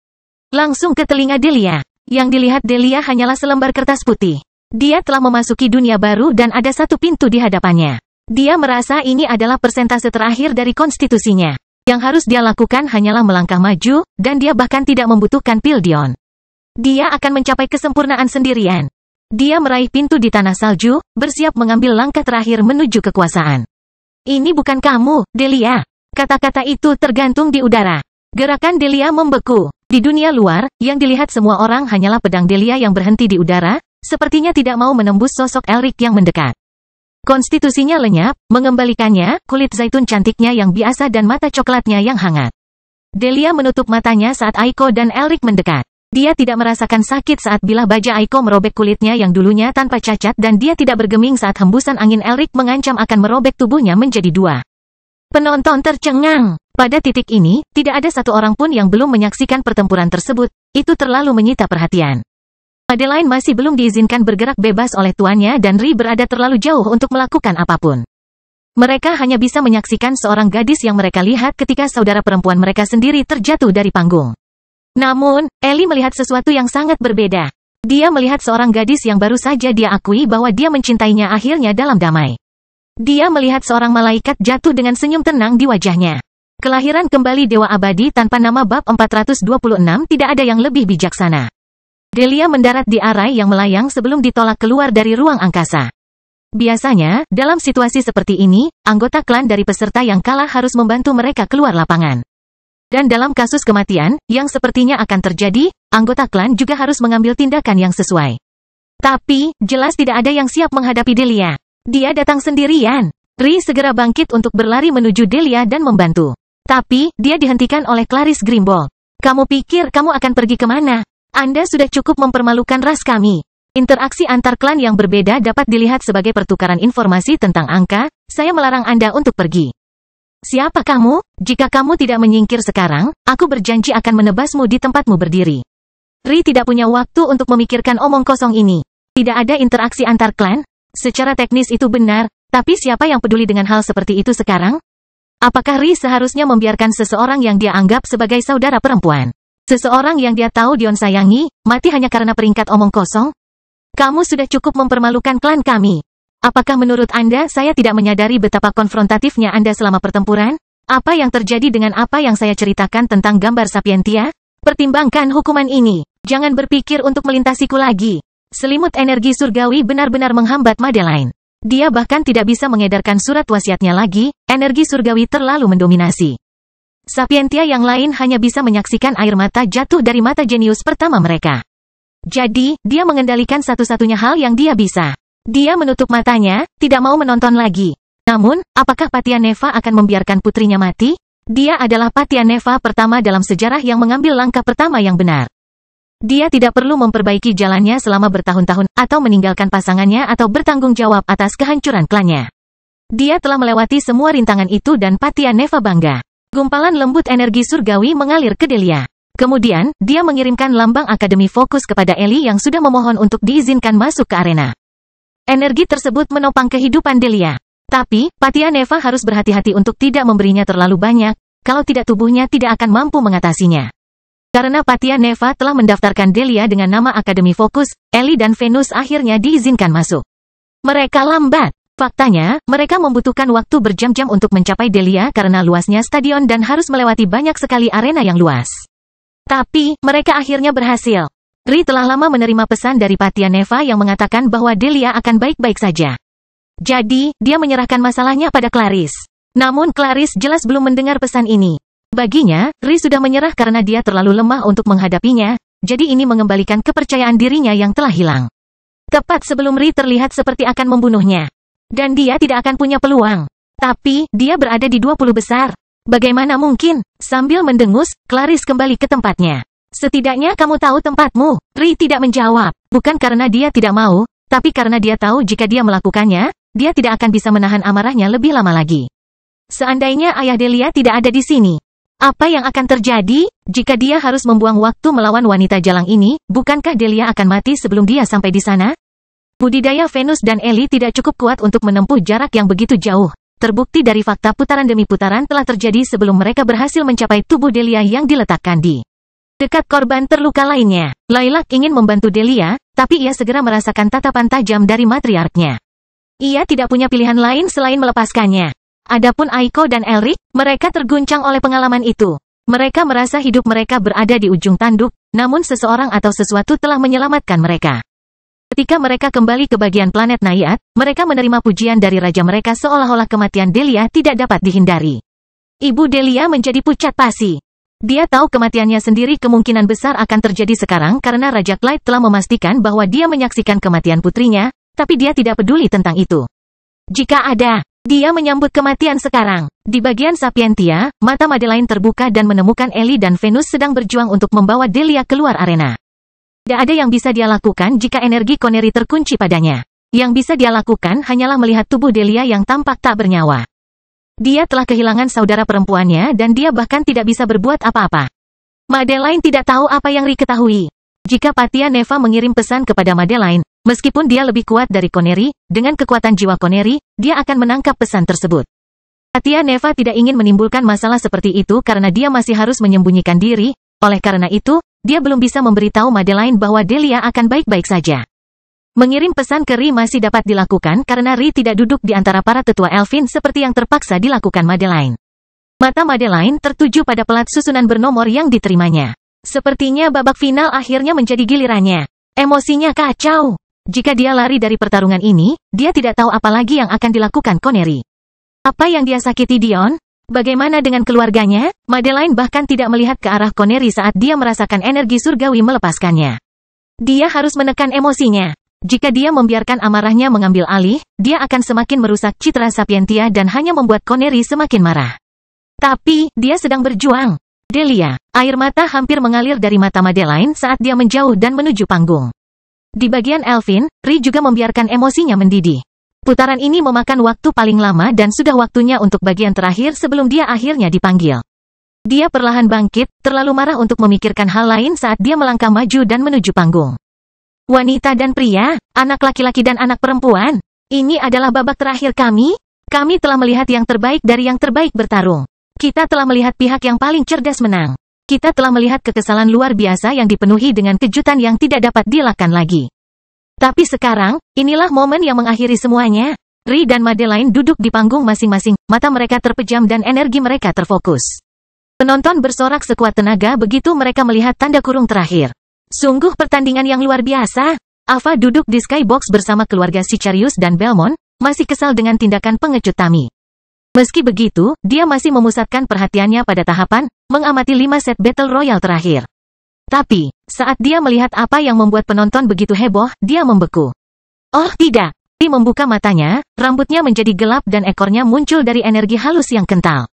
Langsung ke telinga Delia. Yang dilihat Delia hanyalah selembar kertas putih. Dia telah memasuki dunia baru dan ada satu pintu di hadapannya. Dia merasa ini adalah persentase terakhir dari konstitusinya. Yang harus dia lakukan hanyalah melangkah maju, dan dia bahkan tidak membutuhkan pil Dion. Dia akan mencapai kesempurnaan sendirian. Dia meraih pintu di tanah salju, bersiap mengambil langkah terakhir menuju kekuasaan. Ini bukan kamu, Delia. Kata-kata itu tergantung di udara. Gerakan Delia membeku. Di dunia luar, yang dilihat semua orang hanyalah pedang Delia yang berhenti di udara, sepertinya tidak mau menembus sosok Elric yang mendekat. Konstitusinya lenyap, mengembalikannya, kulit zaitun cantiknya yang biasa dan mata coklatnya yang hangat. Delia menutup matanya saat Aiko dan Elric mendekat. Dia tidak merasakan sakit saat bilah baja Aiko merobek kulitnya yang dulunya tanpa cacat dan dia tidak bergeming saat hembusan angin Elric mengancam akan merobek tubuhnya menjadi 2. Penonton tercengang. Pada titik ini, tidak ada satu orang pun yang belum menyaksikan pertempuran tersebut. Itu terlalu menyita perhatian. Madeline masih belum diizinkan bergerak bebas oleh tuannya dan Ri berada terlalu jauh untuk melakukan apapun. Mereka hanya bisa menyaksikan seorang gadis yang mereka lihat ketika saudara perempuan mereka sendiri terjatuh dari panggung. Namun, Ellie melihat sesuatu yang sangat berbeda. Dia melihat seorang gadis yang baru saja dia akui bahwa dia mencintainya akhirnya dalam damai. Dia melihat seorang malaikat jatuh dengan senyum tenang di wajahnya. Kelahiran kembali Dewa Abadi tanpa nama bab 426 tidak ada yang lebih bijaksana. Delia mendarat di arai yang melayang sebelum ditolak keluar dari ruang angkasa. Biasanya, dalam situasi seperti ini, anggota klan dari peserta yang kalah harus membantu mereka keluar lapangan. Dan dalam kasus kematian, yang sepertinya akan terjadi, anggota klan juga harus mengambil tindakan yang sesuai. Tapi, jelas tidak ada yang siap menghadapi Delia. Dia datang sendirian. Ri segera bangkit untuk berlari menuju Delia dan membantu. Tapi, dia dihentikan oleh Clarice Grimbold. Kamu pikir kamu akan pergi kemana? Anda sudah cukup mempermalukan ras kami. Interaksi antar klan yang berbeda dapat dilihat sebagai pertukaran informasi tentang angka. Saya melarang Anda untuk pergi. Siapa kamu? Jika kamu tidak menyingkir sekarang, aku berjanji akan menebasmu di tempatmu berdiri. Ri tidak punya waktu untuk memikirkan omong kosong ini. Tidak ada interaksi antar klan? Secara teknis itu benar, tapi siapa yang peduli dengan hal seperti itu sekarang? Apakah Ri seharusnya membiarkan seseorang yang dia anggap sebagai saudara perempuan? Seseorang yang dia tahu Dion sayangi, mati hanya karena peringkat omong kosong? Kamu sudah cukup mempermalukan klan kami. Apakah menurut Anda saya tidak menyadari betapa konfrontatifnya Anda selama pertempuran? Apa yang terjadi dengan apa yang saya ceritakan tentang gambar Sapientia? Pertimbangkan hukuman ini. Jangan berpikir untuk melintasiku lagi. Selimut energi surgawi benar-benar menghambat Madeline. Dia bahkan tidak bisa mengedarkan surat wasiatnya lagi, energi surgawi terlalu mendominasi. Sapientia yang lain hanya bisa menyaksikan air mata jatuh dari mata jenius pertama mereka. Jadi, dia mengendalikan satu-satunya hal yang dia bisa. Dia menutup matanya, tidak mau menonton lagi. Namun, apakah Patianeva akan membiarkan putrinya mati? Dia adalah Patianeva pertama dalam sejarah yang mengambil langkah pertama yang benar. Dia tidak perlu memperbaiki jalannya selama bertahun-tahun, atau meninggalkan pasangannya atau bertanggung jawab atas kehancuran klannya. Dia telah melewati semua rintangan itu dan Patianeva bangga. Gumpalan lembut energi surgawi mengalir ke Delia. Kemudian, dia mengirimkan lambang Akademi Fokus kepada Ellie yang sudah memohon untuk diizinkan masuk ke arena. Energi tersebut menopang kehidupan Delia. Tapi, Patianeva harus berhati-hati untuk tidak memberinya terlalu banyak, kalau tidak tubuhnya tidak akan mampu mengatasinya. Karena Patianeva telah mendaftarkan Delia dengan nama Akademi Fokus, Ellie dan Venus akhirnya diizinkan masuk. Mereka lambat. Faktanya, mereka membutuhkan waktu berjam-jam untuk mencapai Delia karena luasnya stadion dan harus melewati banyak sekali arena yang luas. Tapi, mereka akhirnya berhasil. Ri telah lama menerima pesan dari Patia Neva yang mengatakan bahwa Delia akan baik-baik saja. Jadi, dia menyerahkan masalahnya pada Clarice. Namun Clarice jelas belum mendengar pesan ini. Baginya, Ri sudah menyerah karena dia terlalu lemah untuk menghadapinya, jadi ini mengembalikan kepercayaan dirinya yang telah hilang. Tepat sebelum Ri terlihat seperti akan membunuhnya. Dan dia tidak akan punya peluang. Tapi, dia berada di 20 besar. Bagaimana mungkin? Sambil mendengus, Clarice kembali ke tempatnya. Setidaknya kamu tahu tempatmu. Ri tidak menjawab. Bukan karena dia tidak mau, tapi karena dia tahu jika dia melakukannya, dia tidak akan bisa menahan amarahnya lebih lama lagi. Seandainya ayah Delia tidak ada di sini, apa yang akan terjadi jika dia harus membuang waktu melawan wanita jalang ini? Bukankah Delia akan mati sebelum dia sampai di sana? Budidaya Venus dan Ellie tidak cukup kuat untuk menempuh jarak yang begitu jauh. Terbukti dari fakta putaran demi putaran telah terjadi sebelum mereka berhasil mencapai tubuh Delia yang diletakkan di dekat korban terluka lainnya. Lilac ingin membantu Delia, tapi ia segera merasakan tatapan tajam dari matriarknya. Ia tidak punya pilihan lain selain melepaskannya. Adapun Aiko dan Elric, mereka terguncang oleh pengalaman itu. Mereka merasa hidup mereka berada di ujung tanduk, namun seseorang atau sesuatu telah menyelamatkan mereka. Ketika mereka kembali ke bagian planet Naiad, mereka menerima pujian dari raja mereka seolah-olah kematian Delia tidak dapat dihindari. Ibu Delia menjadi pucat pasi. Dia tahu kematiannya sendiri kemungkinan besar akan terjadi sekarang karena Raja Clyde telah memastikan bahwa dia menyaksikan kematian putrinya, tapi dia tidak peduli tentang itu. Jika ada, dia menyambut kematian sekarang. Di bagian Sapientia, mata Madeline terbuka dan menemukan Ellie dan Venus sedang berjuang untuk membawa Delia keluar arena. Tidak ada yang bisa dia lakukan jika energi Connery terkunci padanya. Yang bisa dia lakukan hanyalah melihat tubuh Delia yang tampak tak bernyawa. Dia telah kehilangan saudara perempuannya dan dia bahkan tidak bisa berbuat apa-apa. Madeline tidak tahu apa yang Ri ketahui. Jika Patia Neva mengirim pesan kepada Madeline, meskipun dia lebih kuat dari Connery, dengan kekuatan jiwa Connery, dia akan menangkap pesan tersebut. Patia Neva tidak ingin menimbulkan masalah seperti itu karena dia masih harus menyembunyikan diri, oleh karena itu, dia belum bisa memberitahu Madeline bahwa Delia akan baik-baik saja. Mengirim pesan ke Ri masih dapat dilakukan karena Ri tidak duduk di antara para tetua Elfin seperti yang terpaksa dilakukan Madeline. Mata Madeline tertuju pada pelat susunan bernomor yang diterimanya. Sepertinya babak final akhirnya menjadi gilirannya. Emosinya kacau. Jika dia lari dari pertarungan ini, dia tidak tahu apa lagi yang akan dilakukan Connery. Apa yang dia sakiti Dion? Bagaimana dengan keluarganya? Madeline bahkan tidak melihat ke arah Connery saat dia merasakan energi surgawi melepaskannya. Dia harus menekan emosinya. Jika dia membiarkan amarahnya mengambil alih, dia akan semakin merusak citra Sapientia dan hanya membuat Connery semakin marah. Tapi, dia sedang berjuang. Delia, air mata hampir mengalir dari mata Madeline saat dia menjauh dan menuju panggung. Di bagian Elfin, Ri juga membiarkan emosinya mendidih. Putaran ini memakan waktu paling lama dan sudah waktunya untuk bagian terakhir sebelum dia akhirnya dipanggil. Dia perlahan bangkit, terlalu marah untuk memikirkan hal lain saat dia melangkah maju dan menuju panggung. Wanita dan pria, anak laki-laki dan anak perempuan, ini adalah babak terakhir kami. Kami telah melihat yang terbaik dari yang terbaik bertarung. Kita telah melihat pihak yang paling cerdas menang. Kita telah melihat kekesalan luar biasa yang dipenuhi dengan kejutan yang tidak dapat dielakkan lagi. Tapi sekarang, inilah momen yang mengakhiri semuanya. Ri dan Madeline duduk di panggung masing-masing, mata mereka terpejam dan energi mereka terfokus. Penonton bersorak sekuat tenaga begitu mereka melihat tanda kurung terakhir. Sungguh pertandingan yang luar biasa. Ava duduk di skybox bersama keluarga Sicarius dan Belmont, masih kesal dengan tindakan pengecut Tami. Meski begitu, dia masih memusatkan perhatiannya pada tahapan, mengamati 5 set Battle Royale terakhir. Tapi, saat dia melihat apa yang membuat penonton begitu heboh, dia membeku. Oh tidak! Ri membuka matanya, rambutnya menjadi gelap dan ekornya muncul dari energi halus yang kental.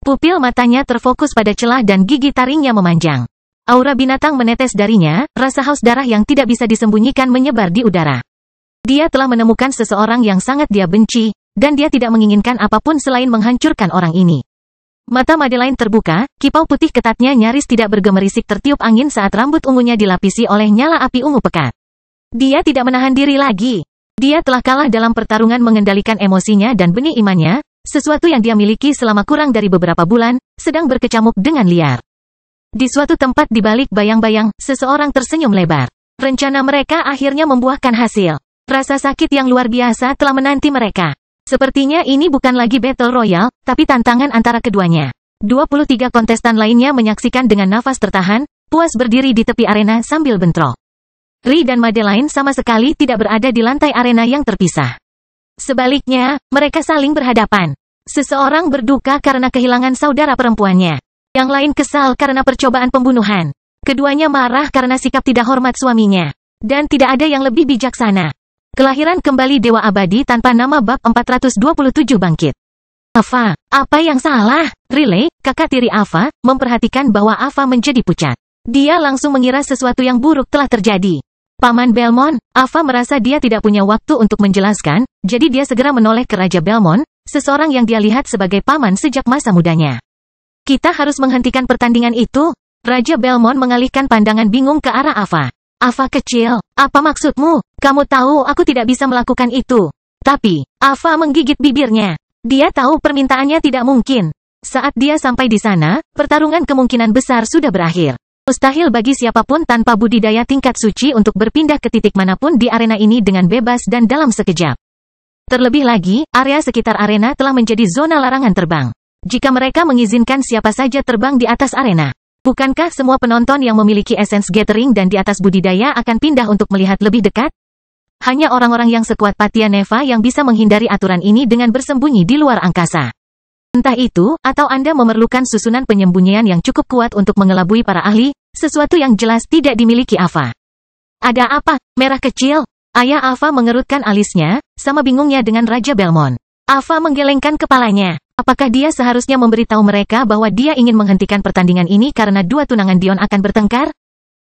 Pupil matanya terfokus pada celah dan gigi taringnya memanjang. Aura binatang menetes darinya, rasa haus darah yang tidak bisa disembunyikan menyebar di udara. Dia telah menemukan seseorang yang sangat dia benci, dan dia tidak menginginkan apapun selain menghancurkan orang ini. Mata Madeline terbuka, kipau putih ketatnya nyaris tidak bergemerisik tertiup angin saat rambut ungunya dilapisi oleh nyala api ungu pekat. Dia tidak menahan diri lagi. Dia telah kalah dalam pertarungan mengendalikan emosinya dan benih imannya, sesuatu yang dia miliki selama kurang dari beberapa bulan, sedang berkecamuk dengan liar. Di suatu tempat di balik bayang-bayang, seseorang tersenyum lebar. Rencana mereka akhirnya membuahkan hasil. Rasa sakit yang luar biasa telah menanti mereka. Sepertinya ini bukan lagi Battle Royale, tapi tantangan antara keduanya. 23 kontestan lainnya menyaksikan dengan nafas tertahan, puas berdiri di tepi arena sambil bentrok. Ri dan Madeline sama sekali tidak berada di lantai arena yang terpisah. Sebaliknya, mereka saling berhadapan. Seseorang berduka karena kehilangan saudara perempuannya. Yang lain kesal karena percobaan pembunuhan. Keduanya marah karena sikap tidak hormat suaminya. Dan tidak ada yang lebih bijaksana. Kelahiran kembali Dewa Abadi tanpa nama bab 427 bangkit. Ava, apa yang salah? Riley, kakak tiri Ava, memperhatikan bahwa Ava menjadi pucat. Dia langsung mengira sesuatu yang buruk telah terjadi. Paman Belmont, Ava merasa dia tidak punya waktu untuk menjelaskan, jadi dia segera menoleh ke Raja Belmont, seseorang yang dia lihat sebagai paman sejak masa mudanya. Kita harus menghentikan pertandingan itu. Raja Belmont mengalihkan pandangan bingung ke arah Ava. Ava kecil, apa maksudmu? Kamu tahu aku tidak bisa melakukan itu. Tapi, Ava menggigit bibirnya. Dia tahu permintaannya tidak mungkin. Saat dia sampai di sana, pertarungan kemungkinan besar sudah berakhir. Mustahil bagi siapapun tanpa budidaya tingkat suci untuk berpindah ke titik manapun di arena ini dengan bebas dan dalam sekejap. Terlebih lagi, area sekitar arena telah menjadi zona larangan terbang. Jika mereka mengizinkan siapa saja terbang di atas arena, bukankah semua penonton yang memiliki essence gathering dan di atas budidaya akan pindah untuk melihat lebih dekat? Hanya orang-orang yang sekuat Patia Neva yang bisa menghindari aturan ini dengan bersembunyi di luar angkasa. Entah itu, atau Anda memerlukan susunan penyembunyian yang cukup kuat untuk mengelabui para ahli, sesuatu yang jelas tidak dimiliki Ava. Ada apa, merah kecil? Ayah Ava mengerutkan alisnya, sama bingungnya dengan Raja Belmont. Ava menggelengkan kepalanya. Apakah dia seharusnya memberitahu mereka bahwa dia ingin menghentikan pertandingan ini karena dua tunangan Dion akan bertengkar?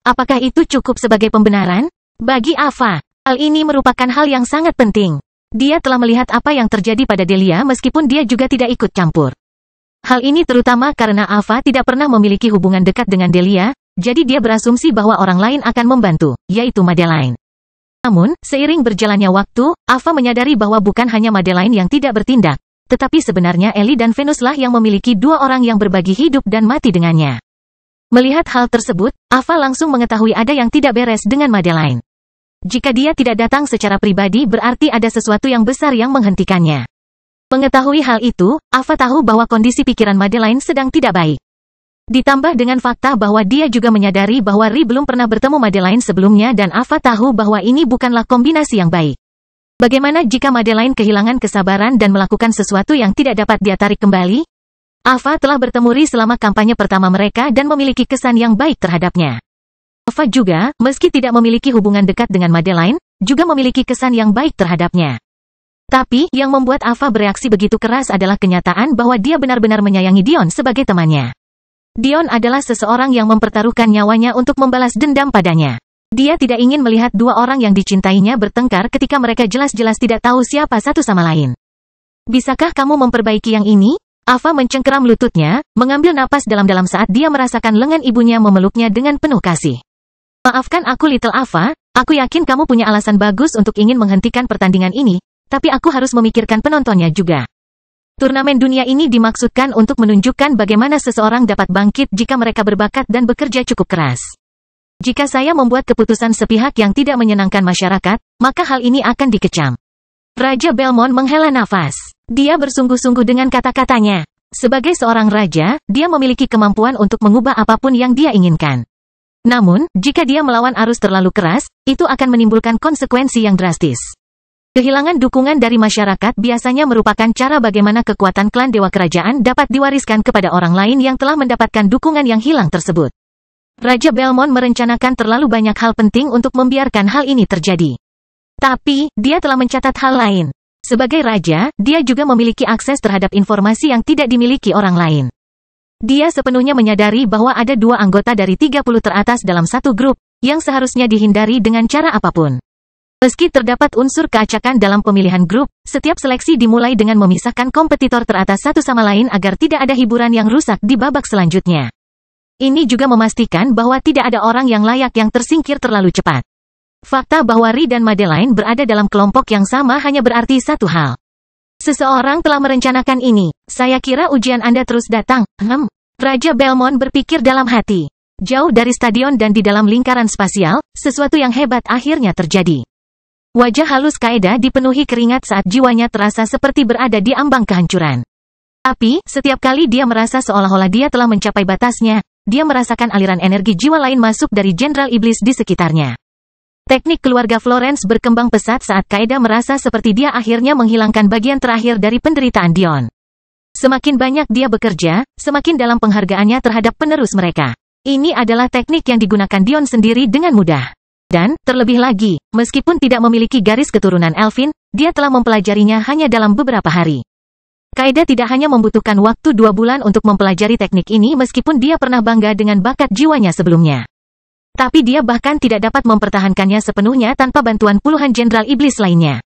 Apakah itu cukup sebagai pembenaran? Bagi Ava, hal ini merupakan hal yang sangat penting. Dia telah melihat apa yang terjadi pada Delia meskipun dia juga tidak ikut campur. Hal ini terutama karena Ava tidak pernah memiliki hubungan dekat dengan Delia, jadi dia berasumsi bahwa orang lain akan membantu, yaitu Madeline. Namun, seiring berjalannya waktu, Ava menyadari bahwa bukan hanya Madeline yang tidak bertindak, tetapi sebenarnya Ellie dan Venuslah yang memiliki dua orang yang berbagi hidup dan mati dengannya. Melihat hal tersebut, Ava langsung mengetahui ada yang tidak beres dengan Madeline. Jika dia tidak datang secara pribadi berarti ada sesuatu yang besar yang menghentikannya. Mengetahui hal itu, Ava tahu bahwa kondisi pikiran Madeline sedang tidak baik. Ditambah dengan fakta bahwa dia juga menyadari bahwa Ri belum pernah bertemu Madeline sebelumnya dan Ava tahu bahwa ini bukanlah kombinasi yang baik. Bagaimana jika Madeline kehilangan kesabaran dan melakukan sesuatu yang tidak dapat dia tarik kembali? Ava telah bertemu Ri selama kampanye pertama mereka dan memiliki kesan yang baik terhadapnya. Ava juga, meski tidak memiliki hubungan dekat dengan Madeline, juga memiliki kesan yang baik terhadapnya. Tapi, yang membuat Ava bereaksi begitu keras adalah kenyataan bahwa dia benar-benar menyayangi Dion sebagai temannya. Dion adalah seseorang yang mempertaruhkan nyawanya untuk membalas dendam padanya. Dia tidak ingin melihat dua orang yang dicintainya bertengkar ketika mereka jelas-jelas tidak tahu siapa satu sama lain. Bisakah kamu memperbaiki yang ini? Ava mencengkeram lututnya, mengambil napas dalam-dalam saat dia merasakan lengan ibunya memeluknya dengan penuh kasih. Maafkan aku Little Ava, aku yakin kamu punya alasan bagus untuk ingin menghentikan pertandingan ini, tapi aku harus memikirkan penontonnya juga. Turnamen dunia ini dimaksudkan untuk menunjukkan bagaimana seseorang dapat bangkit jika mereka berbakat dan bekerja cukup keras. Jika saya membuat keputusan sepihak yang tidak menyenangkan masyarakat, maka hal ini akan dikecam. Raja Belmont menghela nafas. Dia bersungguh-sungguh dengan kata-katanya. Sebagai seorang raja, dia memiliki kemampuan untuk mengubah apapun yang dia inginkan. Namun, jika dia melawan arus terlalu keras, itu akan menimbulkan konsekuensi yang drastis. Kehilangan dukungan dari masyarakat biasanya merupakan cara bagaimana kekuatan klan Dewa Kerajaan dapat diwariskan kepada orang lain yang telah mendapatkan dukungan yang hilang tersebut. Raja Belmont merencanakan terlalu banyak hal penting untuk membiarkan hal ini terjadi. Tapi, dia telah mencatat hal lain. Sebagai raja, dia juga memiliki akses terhadap informasi yang tidak dimiliki orang lain. Dia sepenuhnya menyadari bahwa ada dua anggota dari 30 teratas dalam satu grup, yang seharusnya dihindari dengan cara apapun. Meski terdapat unsur keacakan dalam pemilihan grup, setiap seleksi dimulai dengan memisahkan kompetitor teratas satu sama lain agar tidak ada hiburan yang rusak di babak selanjutnya. Ini juga memastikan bahwa tidak ada orang yang layak yang tersingkir terlalu cepat. Fakta bahwa Ri dan Madeline berada dalam kelompok yang sama hanya berarti satu hal. Seseorang telah merencanakan ini. Saya kira ujian Anda terus datang. Raja Belmont berpikir dalam hati. Jauh dari stadion dan di dalam lingkaran spasial, sesuatu yang hebat akhirnya terjadi. Wajah halus Kaeda dipenuhi keringat saat jiwanya terasa seperti berada di ambang kehancuran. Tapi, setiap kali dia merasa seolah-olah dia telah mencapai batasnya, dia merasakan aliran energi jiwa lain masuk dari Jenderal Iblis di sekitarnya. Teknik keluarga Florence berkembang pesat saat Kaeda merasa seperti dia akhirnya menghilangkan bagian terakhir dari penderitaan Dion. Semakin banyak dia bekerja, semakin dalam penghargaannya terhadap penerus mereka. Ini adalah teknik yang digunakan Dion sendiri dengan mudah. Dan, terlebih lagi, meskipun tidak memiliki garis keturunan Elfin, dia telah mempelajarinya hanya dalam beberapa hari. Kaeda tidak hanya membutuhkan waktu 2 bulan untuk mempelajari teknik ini meskipun dia pernah bangga dengan bakat jiwanya sebelumnya. Tapi dia bahkan tidak dapat mempertahankannya sepenuhnya tanpa bantuan puluhan jenderal iblis lainnya.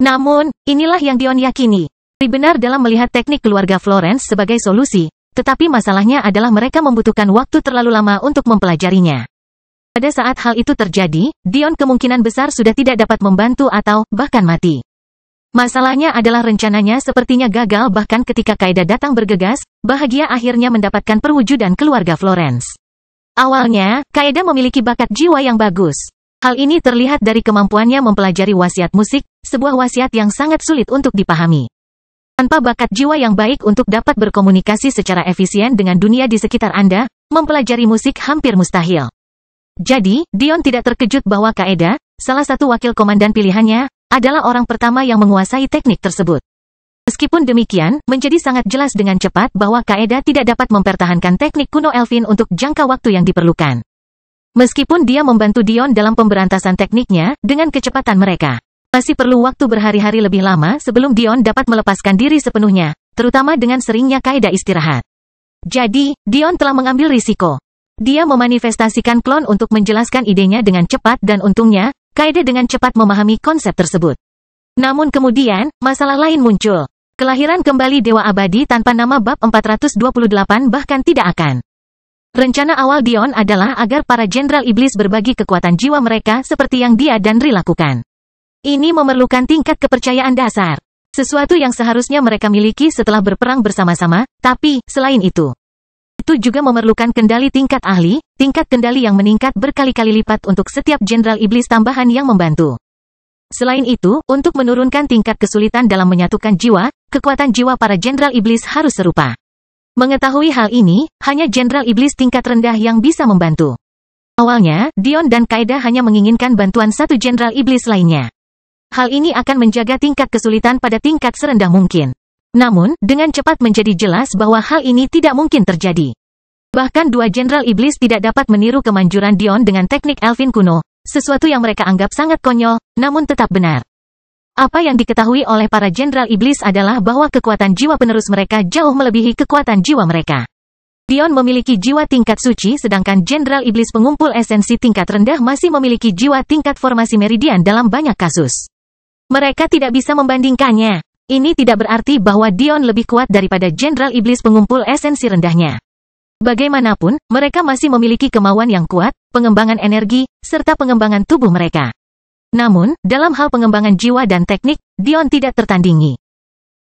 Namun, inilah yang Dion yakini. Benar dalam melihat teknik keluarga Florence sebagai solusi, tetapi masalahnya adalah mereka membutuhkan waktu terlalu lama untuk mempelajarinya. Pada saat hal itu terjadi, Dion kemungkinan besar sudah tidak dapat membantu atau bahkan mati. Masalahnya adalah rencananya sepertinya gagal bahkan ketika Kaeda datang bergegas, bahagia akhirnya mendapatkan perwujudan keluarga Florence. Awalnya, Kaeda memiliki bakat jiwa yang bagus. Hal ini terlihat dari kemampuannya mempelajari wasiat musik, sebuah wasiat yang sangat sulit untuk dipahami. Tanpa bakat jiwa yang baik untuk dapat berkomunikasi secara efisien dengan dunia di sekitar Anda, mempelajari musik hampir mustahil. Jadi, Dion tidak terkejut bahwa Kaeda, salah satu wakil komandan pilihannya, adalah orang pertama yang menguasai teknik tersebut. Meskipun demikian, menjadi sangat jelas dengan cepat bahwa Kaeda tidak dapat mempertahankan teknik kuno Elfin untuk jangka waktu yang diperlukan. Meskipun dia membantu Dion dalam pemberantasan tekniknya, dengan kecepatan mereka, masih perlu waktu berhari-hari lebih lama sebelum Dion dapat melepaskan diri sepenuhnya, terutama dengan seringnya Kaeda istirahat. Jadi, Dion telah mengambil risiko. Dia memanifestasikan klon untuk menjelaskan idenya dengan cepat dan untungnya, Kaeda dengan cepat memahami konsep tersebut. Namun kemudian, masalah lain muncul. Kelahiran kembali Dewa Abadi tanpa nama bab 428 bahkan tidak akan. Rencana awal Dion adalah agar para jenderal iblis berbagi kekuatan jiwa mereka seperti yang dia dan Ri lakukan. Ini memerlukan tingkat kepercayaan dasar. Sesuatu yang seharusnya mereka miliki setelah berperang bersama-sama, tapi, selain itu juga memerlukan kendali tingkat ahli, tingkat kendali yang meningkat berkali-kali lipat untuk setiap jenderal iblis tambahan yang membantu. Selain itu, untuk menurunkan tingkat kesulitan dalam menyatukan jiwa, kekuatan jiwa para jenderal iblis harus serupa. Mengetahui hal ini, hanya jenderal iblis tingkat rendah yang bisa membantu. Awalnya, Dion dan Kaeda hanya menginginkan bantuan satu jenderal iblis lainnya. Hal ini akan menjaga tingkat kesulitan pada tingkat serendah mungkin. Namun, dengan cepat menjadi jelas bahwa hal ini tidak mungkin terjadi. Bahkan 2 jenderal iblis tidak dapat meniru kemanjuran Dion dengan teknik Elfin kuno, sesuatu yang mereka anggap sangat konyol, namun tetap benar. Apa yang diketahui oleh para jenderal iblis adalah bahwa kekuatan jiwa penerus mereka jauh melebihi kekuatan jiwa mereka. Dion memiliki jiwa tingkat suci sedangkan jenderal iblis pengumpul esensi tingkat rendah masih memiliki jiwa tingkat formasi meridian dalam banyak kasus. Mereka tidak bisa membandingkannya. Ini tidak berarti bahwa Dion lebih kuat daripada jenderal iblis pengumpul esensi rendahnya. Bagaimanapun, mereka masih memiliki kemauan yang kuat, pengembangan energi, serta pengembangan tubuh mereka. Namun, dalam hal pengembangan jiwa dan teknik, Dion tidak tertandingi.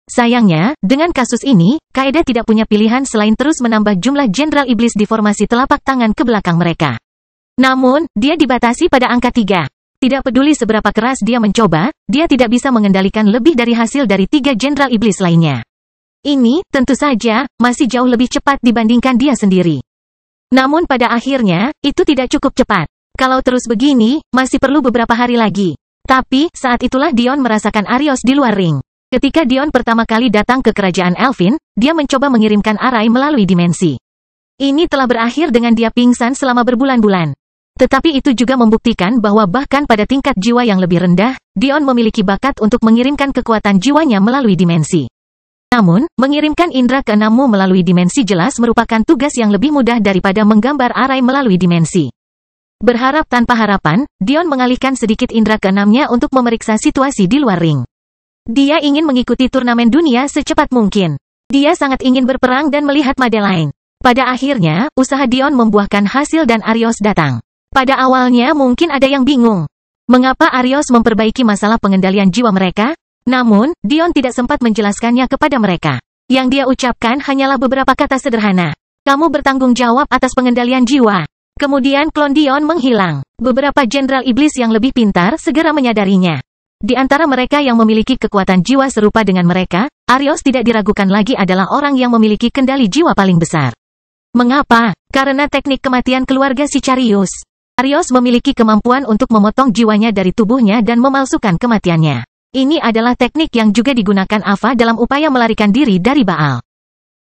Sayangnya, dengan kasus ini, Kaeda tidak punya pilihan selain terus menambah jumlah jenderal iblis di formasi telapak tangan ke belakang mereka. Namun, dia dibatasi pada angka 3. Tidak peduli seberapa keras dia mencoba, dia tidak bisa mengendalikan lebih dari hasil dari 3 jenderal iblis lainnya. Ini, tentu saja, masih jauh lebih cepat dibandingkan dia sendiri. Namun pada akhirnya, itu tidak cukup cepat. Kalau terus begini, masih perlu beberapa hari lagi. Tapi, saat itulah Dion merasakan Arios di luar ring. Ketika Dion pertama kali datang ke kerajaan Elfin, dia mencoba mengirimkan arai melalui dimensi. Ini telah berakhir dengan dia pingsan selama berbulan-bulan. Tetapi itu juga membuktikan bahwa bahkan pada tingkat jiwa yang lebih rendah, Dion memiliki bakat untuk mengirimkan kekuatan jiwanya melalui dimensi. Namun, mengirimkan indera keenammu melalui dimensi jelas merupakan tugas yang lebih mudah daripada menggambar arai melalui dimensi. Berharap tanpa harapan, Dion mengalihkan sedikit indera keenamnya untuk memeriksa situasi di luar ring. Dia ingin mengikuti turnamen dunia secepat mungkin. Dia sangat ingin berperang dan melihat Madeline. Pada akhirnya, usaha Dion membuahkan hasil dan Arios datang. Pada awalnya mungkin ada yang bingung. Mengapa Arios memperbaiki masalah pengendalian jiwa mereka? Namun, Dion tidak sempat menjelaskannya kepada mereka. Yang dia ucapkan hanyalah beberapa kata sederhana. Kamu bertanggung jawab atas pengendalian jiwa. Kemudian klon Dion menghilang. Beberapa jenderal iblis yang lebih pintar segera menyadarinya. Di antara mereka yang memiliki kekuatan jiwa serupa dengan mereka, Arios tidak diragukan lagi adalah orang yang memiliki kendali jiwa paling besar. Mengapa? Karena teknik kematian keluarga Sicarius. Arios memiliki kemampuan untuk memotong jiwanya dari tubuhnya dan memalsukan kematiannya. Ini adalah teknik yang juga digunakan Ava dalam upaya melarikan diri dari Baal.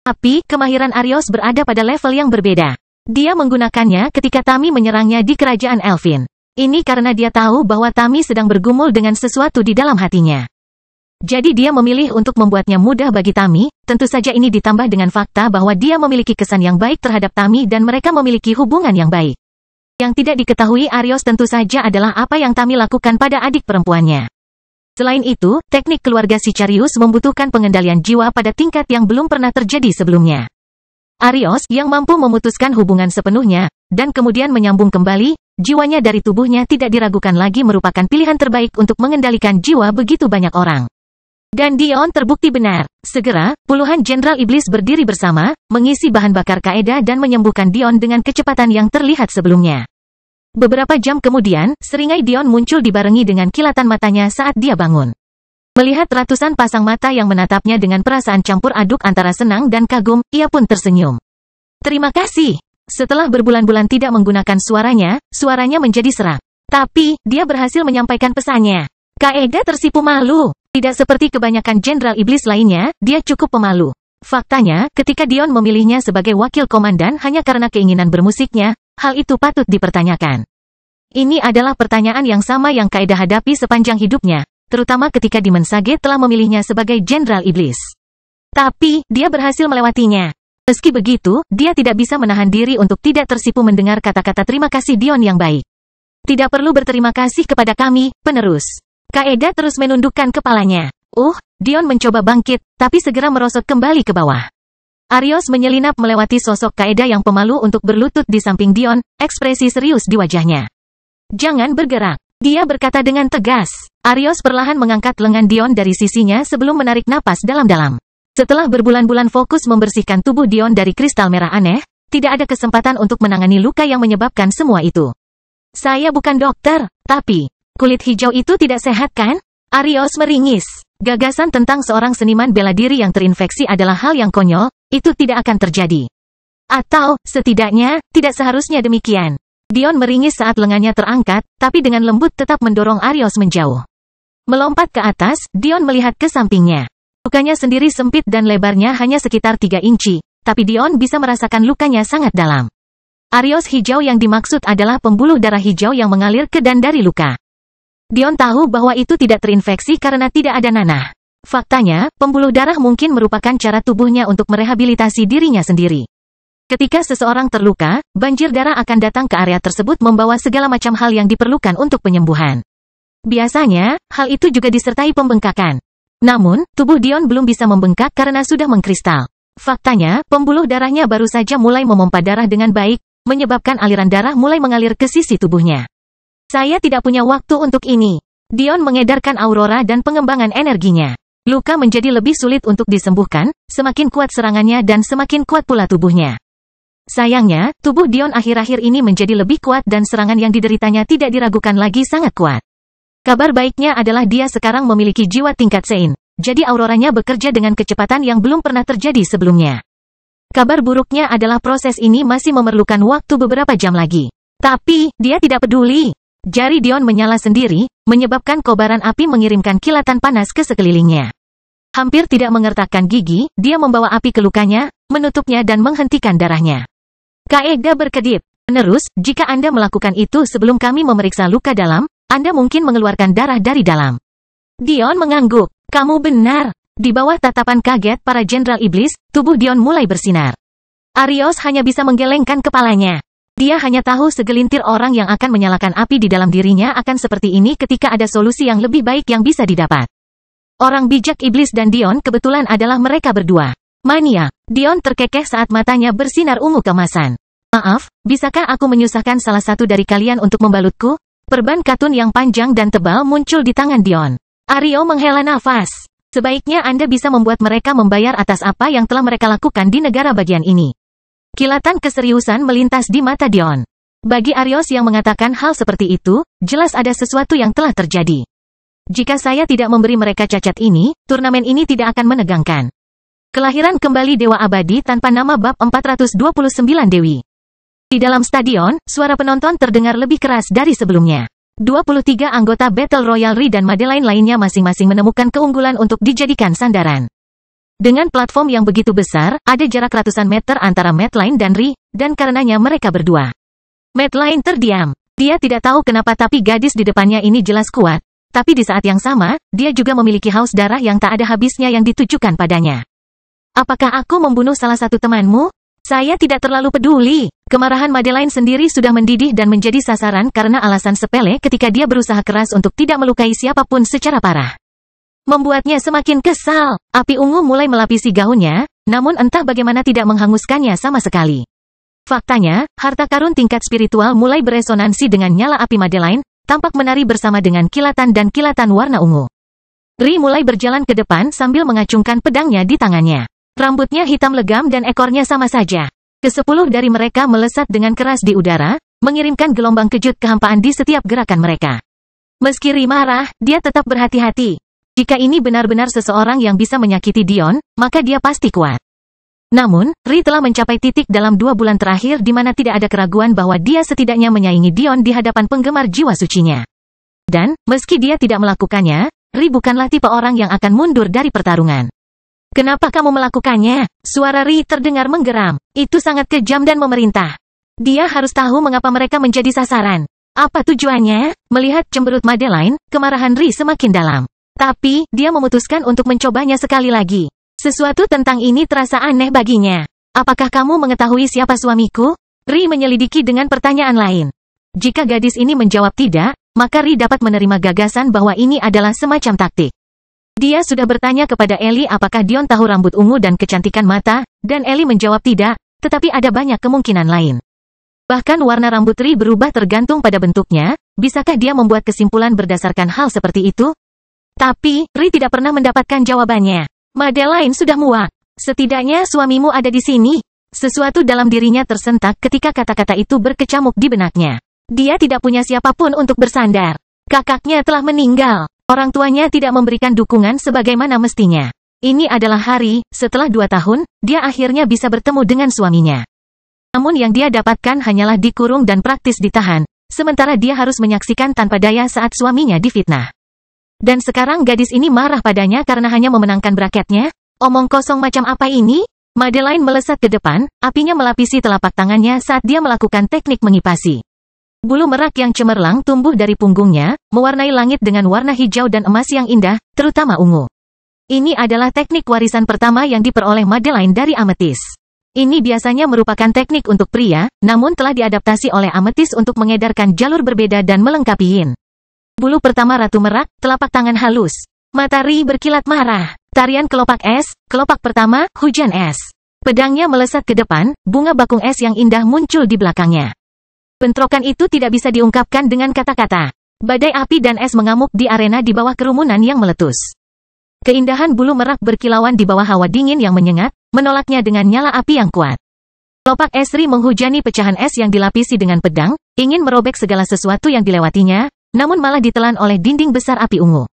Tapi, kemahiran Arios berada pada level yang berbeda. Dia menggunakannya ketika Tami menyerangnya di kerajaan Elfin. Ini karena dia tahu bahwa Tami sedang bergumul dengan sesuatu di dalam hatinya. Jadi dia memilih untuk membuatnya mudah bagi Tami, tentu saja ini ditambah dengan fakta bahwa dia memiliki kesan yang baik terhadap Tami dan mereka memiliki hubungan yang baik. Yang tidak diketahui Arios tentu saja adalah apa yang Tami lakukan pada adik perempuannya. Selain itu, teknik keluarga Sicarius membutuhkan pengendalian jiwa pada tingkat yang belum pernah terjadi sebelumnya. Arios yang mampu memutuskan hubungan sepenuhnya, dan kemudian menyambung kembali, jiwanya dari tubuhnya tidak diragukan lagi merupakan pilihan terbaik untuk mengendalikan jiwa begitu banyak orang. Dan Dion terbukti benar. Segera, puluhan Jenderal Iblis berdiri bersama, mengisi bahan bakar Kaeda dan menyembuhkan Dion dengan kecepatan yang terlihat sebelumnya. Beberapa jam kemudian, seringai Dion muncul dibarengi dengan kilatan matanya saat dia bangun. Melihat ratusan pasang mata yang menatapnya dengan perasaan campur aduk antara senang dan kagum, ia pun tersenyum. Terima kasih. Setelah berbulan-bulan tidak menggunakan suaranya menjadi serak. Tapi, dia berhasil menyampaikan pesannya. Kaeda tersipu malu. Tidak seperti kebanyakan Jenderal Iblis lainnya, dia cukup pemalu. Faktanya, ketika Dion memilihnya sebagai wakil komandan hanya karena keinginan bermusiknya, hal itu patut dipertanyakan. Ini adalah pertanyaan yang sama yang Kaeda hadapi sepanjang hidupnya, terutama ketika Demon Sage telah memilihnya sebagai Jenderal Iblis. Tapi, dia berhasil melewatinya. Meski begitu, dia tidak bisa menahan diri untuk tidak tersipu mendengar kata-kata terima kasih Dion yang baik. Tidak perlu berterima kasih kepada kami, penerus. Kaeda terus menundukkan kepalanya. Dion mencoba bangkit, tapi segera merosot kembali ke bawah. Arios menyelinap melewati sosok Kaeda yang pemalu untuk berlutut di samping Dion, ekspresi serius di wajahnya. Jangan bergerak, dia berkata dengan tegas. Arios perlahan mengangkat lengan Dion dari sisinya sebelum menarik napas dalam-dalam. Setelah berbulan-bulan fokus membersihkan tubuh Dion dari kristal merah aneh, tidak ada kesempatan untuk menangani luka yang menyebabkan semua itu. Saya bukan dokter, tapi kulit hijau itu tidak sehat kan? Arios meringis. Gagasan tentang seorang seniman bela diri yang terinfeksi adalah hal yang konyol, itu tidak akan terjadi. Atau, setidaknya, tidak seharusnya demikian. Dion meringis saat lengannya terangkat, tapi dengan lembut tetap mendorong Arios menjauh. Melompat ke atas, Dion melihat ke sampingnya. Lukanya sendiri sempit dan lebarnya hanya sekitar 3 inci, tapi Dion bisa merasakan lukanya sangat dalam. Arios hijau yang dimaksud adalah pembuluh darah hijau yang mengalir ke dan dari luka. Dion tahu bahwa itu tidak terinfeksi karena tidak ada nanah. Faktanya, pembuluh darah mungkin merupakan cara tubuhnya untuk merehabilitasi dirinya sendiri. Ketika seseorang terluka, banjir darah akan datang ke area tersebut membawa segala macam hal yang diperlukan untuk penyembuhan. Biasanya, hal itu juga disertai pembengkakan. Namun, tubuh Dion belum bisa membengkak karena sudah mengkristal. Faktanya, pembuluh darahnya baru saja mulai memompa darah dengan baik, menyebabkan aliran darah mulai mengalir ke sisi tubuhnya. Saya tidak punya waktu untuk ini. Dion mengedarkan aurora dan pengembangan energinya. Luka menjadi lebih sulit untuk disembuhkan, semakin kuat serangannya dan semakin kuat pula tubuhnya. Sayangnya, tubuh Dion akhir-akhir ini menjadi lebih kuat dan serangan yang dideritanya tidak diragukan lagi sangat kuat. Kabar baiknya adalah dia sekarang memiliki jiwa tingkat Sein, jadi auroranya bekerja dengan kecepatan yang belum pernah terjadi sebelumnya. Kabar buruknya adalah proses ini masih memerlukan waktu beberapa jam lagi. Tapi, dia tidak peduli. Jari Dion menyala sendiri, menyebabkan kobaran api mengirimkan kilatan panas ke sekelilingnya. Hampir tidak mengertakkan gigi, dia membawa api ke lukanya, menutupnya dan menghentikan darahnya. Kaeda berkedip. Penerus, jika Anda melakukan itu sebelum kami memeriksa luka dalam, Anda mungkin mengeluarkan darah dari dalam. Dion mengangguk. Kamu benar. Di bawah tatapan kaget para Jenderal Iblis, tubuh Dion mulai bersinar. Arios hanya bisa menggelengkan kepalanya. Dia hanya tahu segelintir orang yang akan menyalakan api di dalam dirinya akan seperti ini ketika ada solusi yang lebih baik yang bisa didapat. Orang bijak Iblis dan Dion kebetulan adalah mereka berdua. Mania. Dion terkekeh saat matanya bersinar ungu keemasan. Maaf, bisakah aku menyusahkan salah satu dari kalian untuk membalutku? Perban katun yang panjang dan tebal muncul di tangan Dion. Ario menghela nafas. Sebaiknya Anda bisa membuat mereka membayar atas apa yang telah mereka lakukan di negara bagian ini. Kilatan keseriusan melintas di mata Dion. Bagi Arios yang mengatakan hal seperti itu, jelas ada sesuatu yang telah terjadi. Jika saya tidak memberi mereka cacat ini, turnamen ini tidak akan menegangkan. Kelahiran kembali Dewa Abadi tanpa nama bab 429 Dewi. Di dalam stadion, suara penonton terdengar lebih keras dari sebelumnya. 23 anggota Battle Royale Ri dan Madeline lainnya masing-masing menemukan keunggulan untuk dijadikan sandaran. Dengan platform yang begitu besar, ada jarak ratusan meter antara Madeline dan Ri, dan karenanya mereka berdua. Madeline terdiam. Dia tidak tahu kenapa tapi gadis di depannya ini jelas kuat. Tapi di saat yang sama, dia juga memiliki haus darah yang tak ada habisnya yang ditujukan padanya. Apakah aku membunuh salah satu temanmu? Saya tidak terlalu peduli. Kemarahan Madeline sendiri sudah mendidih dan menjadi sasaran karena alasan sepele ketika dia berusaha keras untuk tidak melukai siapapun secara parah. Membuatnya semakin kesal. Api ungu mulai melapisi gaunnya, namun entah bagaimana tidak menghanguskannya sama sekali. Faktanya, harta karun tingkat spiritual mulai beresonansi dengan nyala api Madeline, tampak menari bersama dengan kilatan dan kilatan warna ungu. Ri mulai berjalan ke depan sambil mengacungkan pedangnya di tangannya. Rambutnya hitam legam dan ekornya sama saja. Ke-10 dari mereka melesat dengan keras di udara, mengirimkan gelombang kejut kehampaan di setiap gerakan mereka. Meski Ri marah, dia tetap berhati-hati. Jika ini benar-benar seseorang yang bisa menyakiti Dion, maka dia pasti kuat. Namun, Ri telah mencapai titik dalam 2 bulan terakhir di mana tidak ada keraguan bahwa dia setidaknya menyaingi Dion di hadapan penggemar jiwa sucinya. Dan, meski dia tidak melakukannya, Ri bukanlah tipe orang yang akan mundur dari pertarungan. Kenapa kamu melakukannya? Suara Ri terdengar menggeram. Itu sangat kejam dan memerintah. Dia harus tahu mengapa mereka menjadi sasaran. Apa tujuannya? Melihat cemberut Madeline, kemarahan Ri semakin dalam. Tapi, dia memutuskan untuk mencobanya sekali lagi. Sesuatu tentang ini terasa aneh baginya. Apakah kamu mengetahui siapa suamiku? Ri menyelidiki dengan pertanyaan lain. Jika gadis ini menjawab tidak, maka Ri dapat menerima gagasan bahwa ini adalah semacam taktik. Dia sudah bertanya kepada Ellie apakah Dion tahu rambut ungu dan kecantikan mata, dan Ellie menjawab tidak, tetapi ada banyak kemungkinan lain. Bahkan warna rambut Ri berubah tergantung pada bentuknya, bisakah dia membuat kesimpulan berdasarkan hal seperti itu? Tapi, Ri tidak pernah mendapatkan jawabannya. Madeline sudah muak. Setidaknya suamimu ada di sini. Sesuatu dalam dirinya tersentak ketika kata-kata itu berkecamuk di benaknya. Dia tidak punya siapapun untuk bersandar. Kakaknya telah meninggal. Orang tuanya tidak memberikan dukungan sebagaimana mestinya. Ini adalah hari, setelah 2 tahun, dia akhirnya bisa bertemu dengan suaminya. Namun yang dia dapatkan hanyalah dikurung dan praktis ditahan, sementara dia harus menyaksikan tanpa daya saat suaminya difitnah. Dan sekarang gadis ini marah padanya karena hanya memenangkan braketnya? Omong kosong macam apa ini? Madeline melesat ke depan, apinya melapisi telapak tangannya saat dia melakukan teknik mengipasi. Bulu merak yang cemerlang tumbuh dari punggungnya, mewarnai langit dengan warna hijau dan emas yang indah, terutama ungu. Ini adalah teknik warisan pertama yang diperoleh Madeline dari Amethyst. Ini biasanya merupakan teknik untuk pria, namun telah diadaptasi oleh Amethyst untuk mengedarkan jalur berbeda dan melengkapi yin. Bulu pertama Ratu Merak, telapak tangan halus. Mata Ri berkilat marah. Tarian kelopak es, kelopak pertama, hujan es. Pedangnya melesat ke depan, bunga bakung es yang indah muncul di belakangnya. Bentrokan itu tidak bisa diungkapkan dengan kata-kata. Badai api dan es mengamuk di arena di bawah kerumunan yang meletus. Keindahan bulu merak berkilauan di bawah hawa dingin yang menyengat, menolaknya dengan nyala api yang kuat. Kelopak es Ri menghujani pecahan es yang dilapisi dengan pedang, ingin merobek segala sesuatu yang dilewatinya, namun malah ditelan oleh dinding besar api ungu.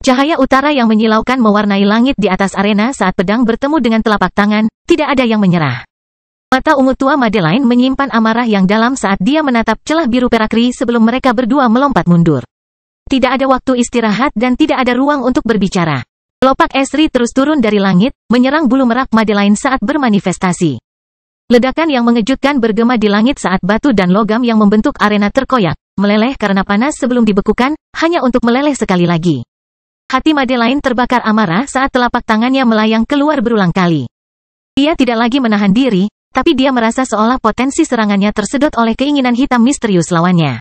Cahaya utara yang menyilaukan mewarnai langit di atas arena saat pedang bertemu dengan telapak tangan, tidak ada yang menyerah. Mata ungu tua Madeline menyimpan amarah yang dalam saat dia menatap celah biru perak Ri sebelum mereka berdua melompat mundur. Tidak ada waktu istirahat dan tidak ada ruang untuk berbicara. Kelopak es Ri terus turun dari langit, menyerang bulu merak Madeline saat bermanifestasi. Ledakan yang mengejutkan bergema di langit saat batu dan logam yang membentuk arena terkoyak, meleleh karena panas sebelum dibekukan, hanya untuk meleleh sekali lagi. Hati Madeline terbakar amarah saat telapak tangannya melayang keluar berulang kali. Dia tidak lagi menahan diri, tapi dia merasa seolah potensi serangannya tersedot oleh keinginan hitam misterius lawannya.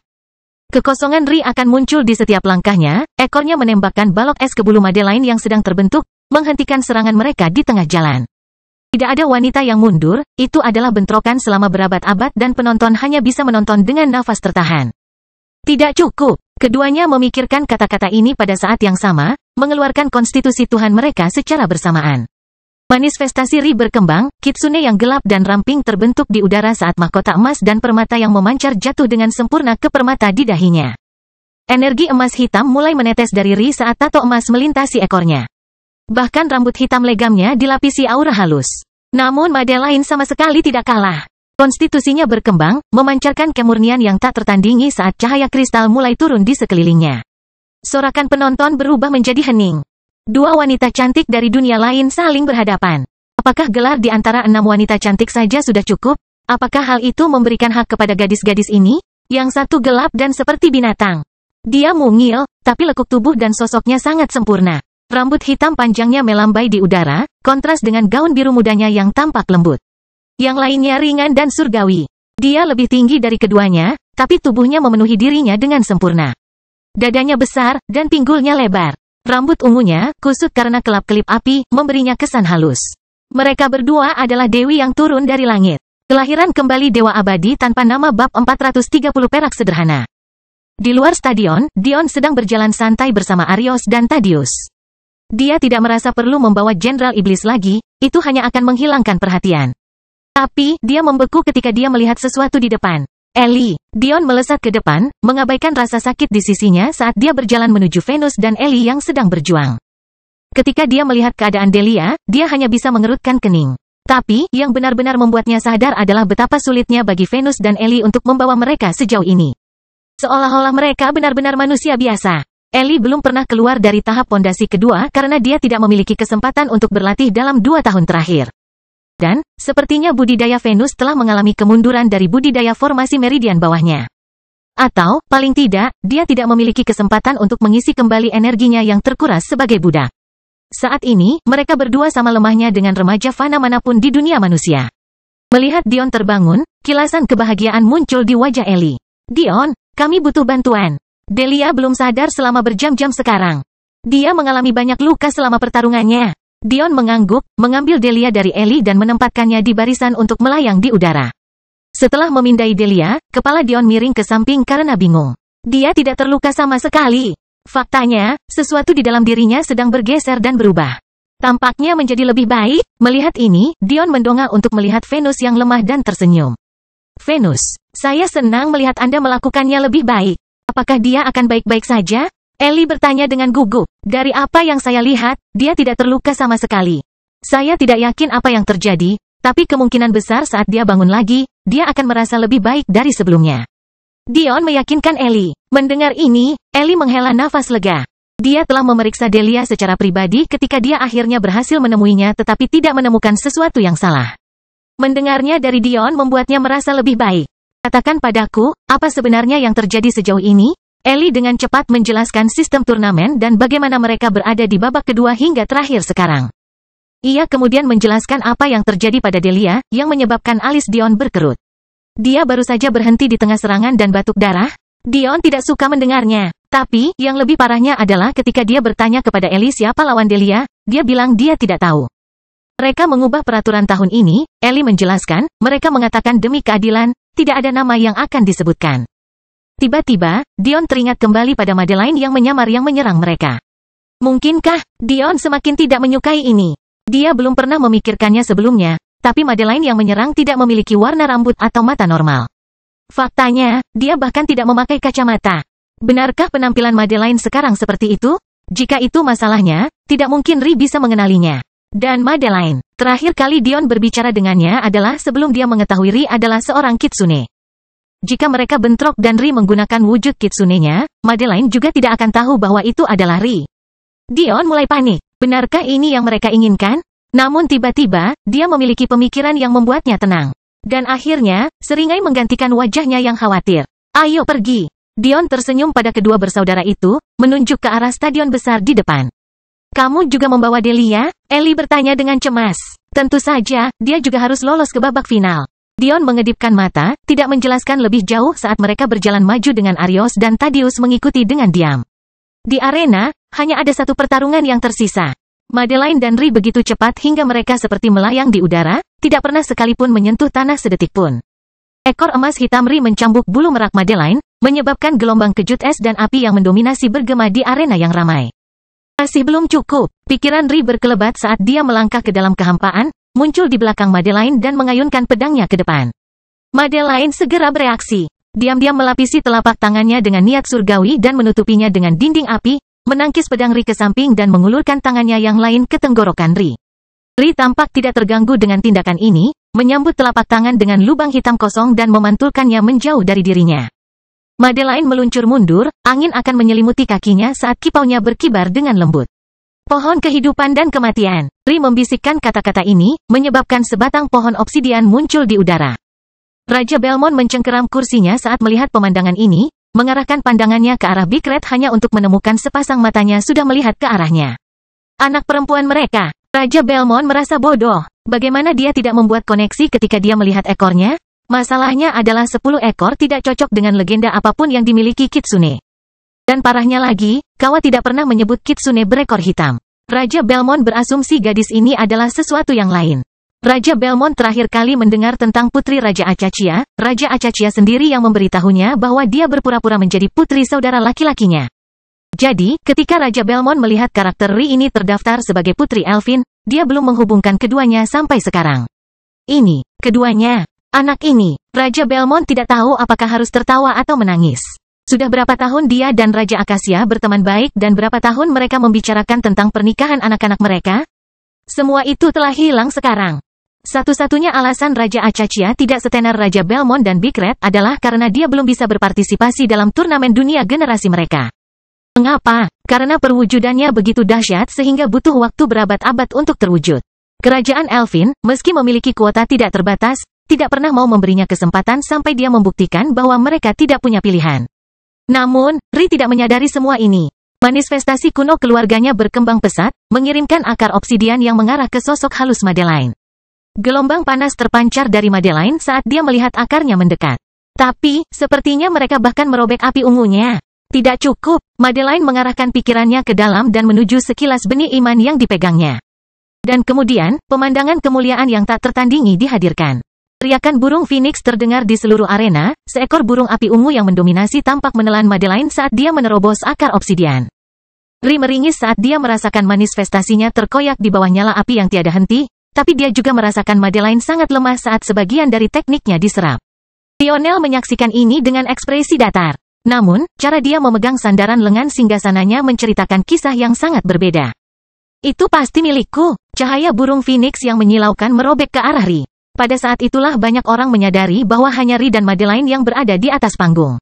Kekosongan Ri akan muncul di setiap langkahnya, ekornya menembakkan balok es ke bulu Madeline yang sedang terbentuk, menghentikan serangan mereka di tengah jalan. Tidak ada wanita yang mundur, itu adalah bentrokan selama berabad-abad dan penonton hanya bisa menonton dengan nafas tertahan. Tidak cukup. Keduanya memikirkan kata-kata ini pada saat yang sama, mengeluarkan konstitusi Tuhan mereka secara bersamaan. Manifestasi Ri berkembang, kitsune yang gelap dan ramping terbentuk di udara saat mahkota emas dan permata yang memancar jatuh dengan sempurna ke permata di dahinya. Energi emas hitam mulai menetes dari Ri saat tato emas melintasi ekornya. Bahkan rambut hitam legamnya dilapisi aura halus. Namun Madeline sama sekali tidak kalah. Konstitusinya berkembang, memancarkan kemurnian yang tak tertandingi saat cahaya kristal mulai turun di sekelilingnya. Sorakan penonton berubah menjadi hening. Dua wanita cantik dari dunia lain saling berhadapan. Apakah gelar di antara 6 wanita cantik saja sudah cukup? Apakah hal itu memberikan hak kepada gadis-gadis ini? Yang satu gelap dan seperti binatang. Dia mungil, tapi lekuk tubuh dan sosoknya sangat sempurna. Rambut hitam panjangnya melambai di udara, kontras dengan gaun biru mudanya yang tampak lembut. Yang lainnya ringan dan surgawi. Dia lebih tinggi dari keduanya, tapi tubuhnya memenuhi dirinya dengan sempurna. Dadanya besar, dan pinggulnya lebar. Rambut ungunya, kusut karena kelap-kelip api, memberinya kesan halus. Mereka berdua adalah dewi yang turun dari langit. Kelahiran kembali dewa abadi tanpa nama bab 430 perak sederhana. Di luar stadion, Dion sedang berjalan santai bersama Arios dan Thaddeus. Dia tidak merasa perlu membawa Jenderal Iblis lagi, itu hanya akan menghilangkan perhatian. Tapi, dia membeku ketika dia melihat sesuatu di depan. Ellie. Dion melesat ke depan, mengabaikan rasa sakit di sisinya saat dia berjalan menuju Venus dan Ellie yang sedang berjuang. Ketika dia melihat keadaan Delia, dia hanya bisa mengerutkan kening. Tapi, yang benar-benar membuatnya sadar adalah betapa sulitnya bagi Venus dan Ellie untuk membawa mereka sejauh ini. Seolah-olah mereka benar-benar manusia biasa. Ellie belum pernah keluar dari tahap pondasi kedua karena dia tidak memiliki kesempatan untuk berlatih dalam 2 tahun terakhir. Dan, sepertinya budidaya Venus telah mengalami kemunduran dari budidaya formasi meridian bawahnya. Atau, paling tidak, dia tidak memiliki kesempatan untuk mengisi kembali energinya yang terkuras sebagai budak. Saat ini, mereka berdua sama lemahnya dengan remaja fana manapun di dunia manusia. Melihat Dion terbangun, kilasan kebahagiaan muncul di wajah Ellie. Dion, kami butuh bantuan. Delia belum sadar selama berjam-jam sekarang. Dia mengalami banyak luka selama pertarungannya. Dion mengangguk, mengambil Delia dari Ellie dan menempatkannya di barisan untuk melayang di udara. Setelah memindai Delia, kepala Dion miring ke samping karena bingung. Dia tidak terluka sama sekali. Faktanya, sesuatu di dalam dirinya sedang bergeser dan berubah. Tampaknya menjadi lebih baik. Melihat ini, Dion mendongak untuk melihat Venus yang lemah dan tersenyum. Venus, saya senang melihat Anda melakukannya lebih baik. Apakah dia akan baik-baik saja? Ellie bertanya dengan gugup. Dari apa yang saya lihat, dia tidak terluka sama sekali. Saya tidak yakin apa yang terjadi, tapi kemungkinan besar saat dia bangun lagi, dia akan merasa lebih baik dari sebelumnya. Dion meyakinkan Ellie. Mendengar ini, Ellie menghela nafas lega. Dia telah memeriksa Delia secara pribadi ketika dia akhirnya berhasil menemuinya tetapi tidak menemukan sesuatu yang salah. Mendengarnya dari Dion membuatnya merasa lebih baik. Katakan padaku, apa sebenarnya yang terjadi sejauh ini? Ellie dengan cepat menjelaskan sistem turnamen dan bagaimana mereka berada di babak kedua hingga terakhir sekarang. Ia kemudian menjelaskan apa yang terjadi pada Delia, yang menyebabkan alis Dion berkerut. Dia baru saja berhenti di tengah serangan dan batuk darah. Dion tidak suka mendengarnya. Tapi, yang lebih parahnya adalah ketika dia bertanya kepada Ellie siapa lawan Delia, dia bilang dia tidak tahu. Mereka mengubah peraturan tahun ini, Ellie menjelaskan, mereka mengatakan demi keadilan, tidak ada nama yang akan disebutkan. Tiba-tiba, Dion teringat kembali pada Madeline yang menyamar yang menyerang mereka. Mungkinkah, Dion semakin tidak menyukai ini? Dia belum pernah memikirkannya sebelumnya, tapi Madeline yang menyerang tidak memiliki warna rambut atau mata normal. Faktanya, dia bahkan tidak memakai kacamata. Benarkah penampilan Madeline sekarang seperti itu? Jika itu masalahnya, tidak mungkin Ri bisa mengenalinya. Dan Madeline, terakhir kali Dion berbicara dengannya adalah sebelum dia mengetahui Ri adalah seorang kitsune. Jika mereka bentrok dan Ri menggunakan wujud kitsunenya, Madeline juga tidak akan tahu bahwa itu adalah Ri. Dion mulai panik. Benarkah ini yang mereka inginkan? Namun tiba-tiba, dia memiliki pemikiran yang membuatnya tenang. Dan akhirnya, seringai menggantikan wajahnya yang khawatir. Ayo pergi. Dion tersenyum pada kedua bersaudara itu, menunjuk ke arah stadion besar di depan. Kamu juga membawa Delia? Ellie bertanya dengan cemas. Tentu saja, dia juga harus lolos ke babak final. Dion mengedipkan mata, tidak menjelaskan lebih jauh saat mereka berjalan maju dengan Arios dan Thaddeus mengikuti dengan diam. Di arena, hanya ada satu pertarungan yang tersisa. Madeline dan Ri begitu cepat hingga mereka seperti melayang di udara, tidak pernah sekalipun menyentuh tanah sedetik pun. Ekor emas hitam Ri mencambuk bulu merak Madeline, menyebabkan gelombang kejut es dan api yang mendominasi bergema di arena yang ramai. Masih belum cukup, pikiran Ri berkelebat saat dia melangkah ke dalam kehampaan, muncul di belakang Madeline dan mengayunkan pedangnya ke depan. Madeline segera bereaksi. diam-diam melapisi telapak tangannya dengan niat surgawi dan menutupinya dengan dinding api, menangkis pedang Ri ke samping dan mengulurkan tangannya yang lain ke tenggorokan Ri. Ri tampak tidak terganggu dengan tindakan ini, menyambut telapak tangan dengan lubang hitam kosong dan memantulkannya menjauh dari dirinya. Madeline meluncur mundur, angin akan menyelimuti kakinya saat kipaunya berkibar dengan lembut. Pohon kehidupan dan kematian. Ri membisikkan kata-kata ini, menyebabkan sebatang pohon obsidian muncul di udara. Raja Belmont mencengkeram kursinya saat melihat pemandangan ini, mengarahkan pandangannya ke arah Big Red hanya untuk menemukan sepasang matanya sudah melihat ke arahnya. Anak perempuan mereka. Raja Belmont merasa bodoh. Bagaimana dia tidak membuat koneksi ketika dia melihat ekornya? Masalahnya adalah 10 ekor tidak cocok dengan legenda apapun yang dimiliki Kitsune. Dan parahnya lagi, Kawa tidak pernah menyebut Kitsune berekor hitam. Raja Belmont berasumsi gadis ini adalah sesuatu yang lain. Raja Belmont terakhir kali mendengar tentang putri Raja Acachia, Raja Acachia sendiri yang memberitahunya bahwa dia berpura-pura menjadi putri saudara laki-lakinya. Jadi, ketika Raja Belmont melihat karakter Ri ini terdaftar sebagai putri Elfin, dia belum menghubungkan keduanya sampai sekarang. Ini, keduanya, anak ini, Raja Belmont tidak tahu apakah harus tertawa atau menangis. Sudah berapa tahun dia dan Raja Akasia berteman baik dan berapa tahun mereka membicarakan tentang pernikahan anak-anak mereka? Semua itu telah hilang sekarang. Satu-satunya alasan Raja Acachia tidak setenar Raja Belmont dan Big Red adalah karena dia belum bisa berpartisipasi dalam turnamen dunia generasi mereka. Mengapa? Karena perwujudannya begitu dahsyat sehingga butuh waktu berabad-abad untuk terwujud. Kerajaan Elfin, meski memiliki kuota tidak terbatas, tidak pernah mau memberinya kesempatan sampai dia membuktikan bahwa mereka tidak punya pilihan. Namun, Ri tidak menyadari semua ini. Manifestasi kuno keluarganya berkembang pesat, mengirimkan akar obsidian yang mengarah ke sosok halus Madeline. Gelombang panas terpancar dari Madeline saat dia melihat akarnya mendekat. Tapi, sepertinya mereka bahkan merobek api ungunya. Tidak cukup, Madeline mengarahkan pikirannya ke dalam dan menuju sekilas benih iman yang dipegangnya. Dan kemudian, pemandangan kemuliaan yang tak tertandingi dihadirkan. Teriakan burung Phoenix terdengar di seluruh arena, seekor burung api ungu yang mendominasi tampak menelan Madeline saat dia menerobos akar obsidian. Ri meringis saat dia merasakan manifestasinya terkoyak di bawah nyala api yang tiada henti, tapi dia juga merasakan Madeline sangat lemah saat sebagian dari tekniknya diserap. Lionel menyaksikan ini dengan ekspresi datar. Namun, cara dia memegang sandaran lengan singgasananya menceritakan kisah yang sangat berbeda. Itu pasti milikku. Cahaya burung Phoenix yang menyilaukan merobek ke arah Ri. Pada saat itulah banyak orang menyadari bahwa hanya Ri dan Madeline yang berada di atas panggung.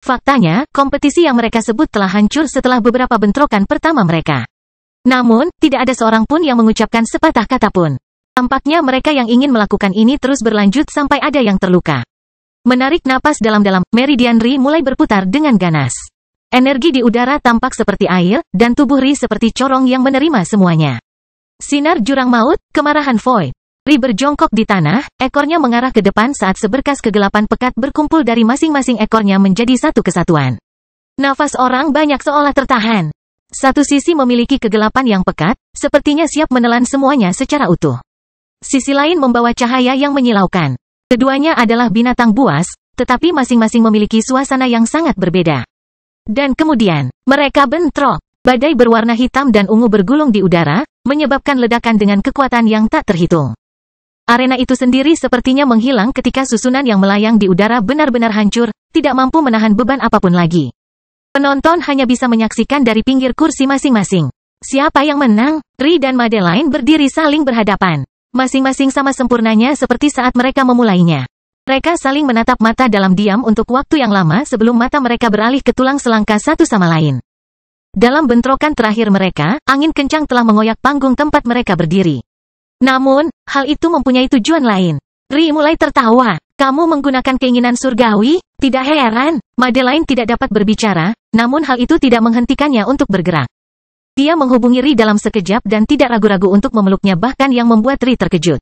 Faktanya, kompetisi yang mereka sebut telah hancur setelah beberapa bentrokan pertama mereka. Namun, tidak ada seorang pun yang mengucapkan sepatah kata pun. Tampaknya mereka yang ingin melakukan ini terus berlanjut sampai ada yang terluka. Menarik napas dalam-dalam, meridian Ri mulai berputar dengan ganas. Energi di udara tampak seperti air, dan tubuh Ri seperti corong yang menerima semuanya. Sinar jurang maut, kemarahan Void. Ri berjongkok di tanah, ekornya mengarah ke depan saat seberkas kegelapan pekat berkumpul dari masing-masing ekornya menjadi satu kesatuan. Nafas orang banyak seolah tertahan. Satu sisi memiliki kegelapan yang pekat, sepertinya siap menelan semuanya secara utuh. Sisi lain membawa cahaya yang menyilaukan. Keduanya adalah binatang buas, tetapi masing-masing memiliki suasana yang sangat berbeda. Dan kemudian, mereka bentrok. Badai berwarna hitam dan ungu bergulung di udara, menyebabkan ledakan dengan kekuatan yang tak terhitung. Arena itu sendiri sepertinya menghilang ketika susunan yang melayang di udara benar-benar hancur, tidak mampu menahan beban apapun lagi. Penonton hanya bisa menyaksikan dari pinggir kursi masing-masing. Siapa yang menang? Ri dan Madeline berdiri saling berhadapan. Masing-masing sama sempurnanya seperti saat mereka memulainya. Mereka saling menatap mata dalam diam untuk waktu yang lama sebelum mata mereka beralih ke tulang selangka satu sama lain. Dalam bentrokan terakhir mereka, angin kencang telah mengoyak panggung tempat mereka berdiri. Namun, hal itu mempunyai tujuan lain. Ri mulai tertawa. Kamu menggunakan keinginan surgawi? Tidak heran, Madeline tidak dapat berbicara, namun hal itu tidak menghentikannya untuk bergerak. Dia menghubungi Ri dalam sekejap dan tidak ragu-ragu untuk memeluknya bahkan yang membuat Ri terkejut.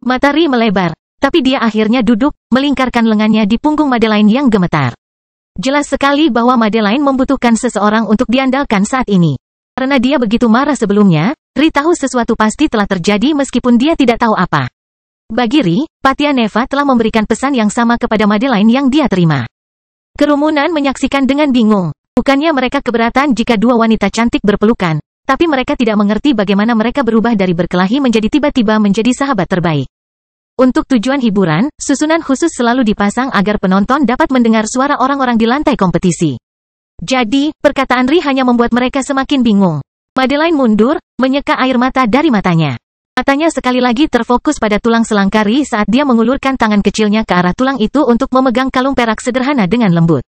Mata Ri melebar, tapi dia akhirnya duduk, melingkarkan lengannya di punggung Madeline yang gemetar. Jelas sekali bahwa Madeline membutuhkan seseorang untuk diandalkan saat ini. Karena dia begitu marah sebelumnya, Ri tahu sesuatu pasti telah terjadi meskipun dia tidak tahu apa. Bagi Ri, Patia Neva telah memberikan pesan yang sama kepada Madeline yang dia terima. Kerumunan menyaksikan dengan bingung. Bukannya mereka keberatan jika dua wanita cantik berpelukan, tapi mereka tidak mengerti bagaimana mereka berubah dari berkelahi menjadi tiba-tiba menjadi sahabat terbaik. Untuk tujuan hiburan, susunan khusus selalu dipasang agar penonton dapat mendengar suara orang-orang di lantai kompetisi. Jadi, perkataan Ri hanya membuat mereka semakin bingung. Madeline mundur, menyeka air mata dari matanya. Matanya sekali lagi terfokus pada tulang selangkar Ri saat dia mengulurkan tangan kecilnya ke arah tulang itu untuk memegang kalung perak sederhana dengan lembut.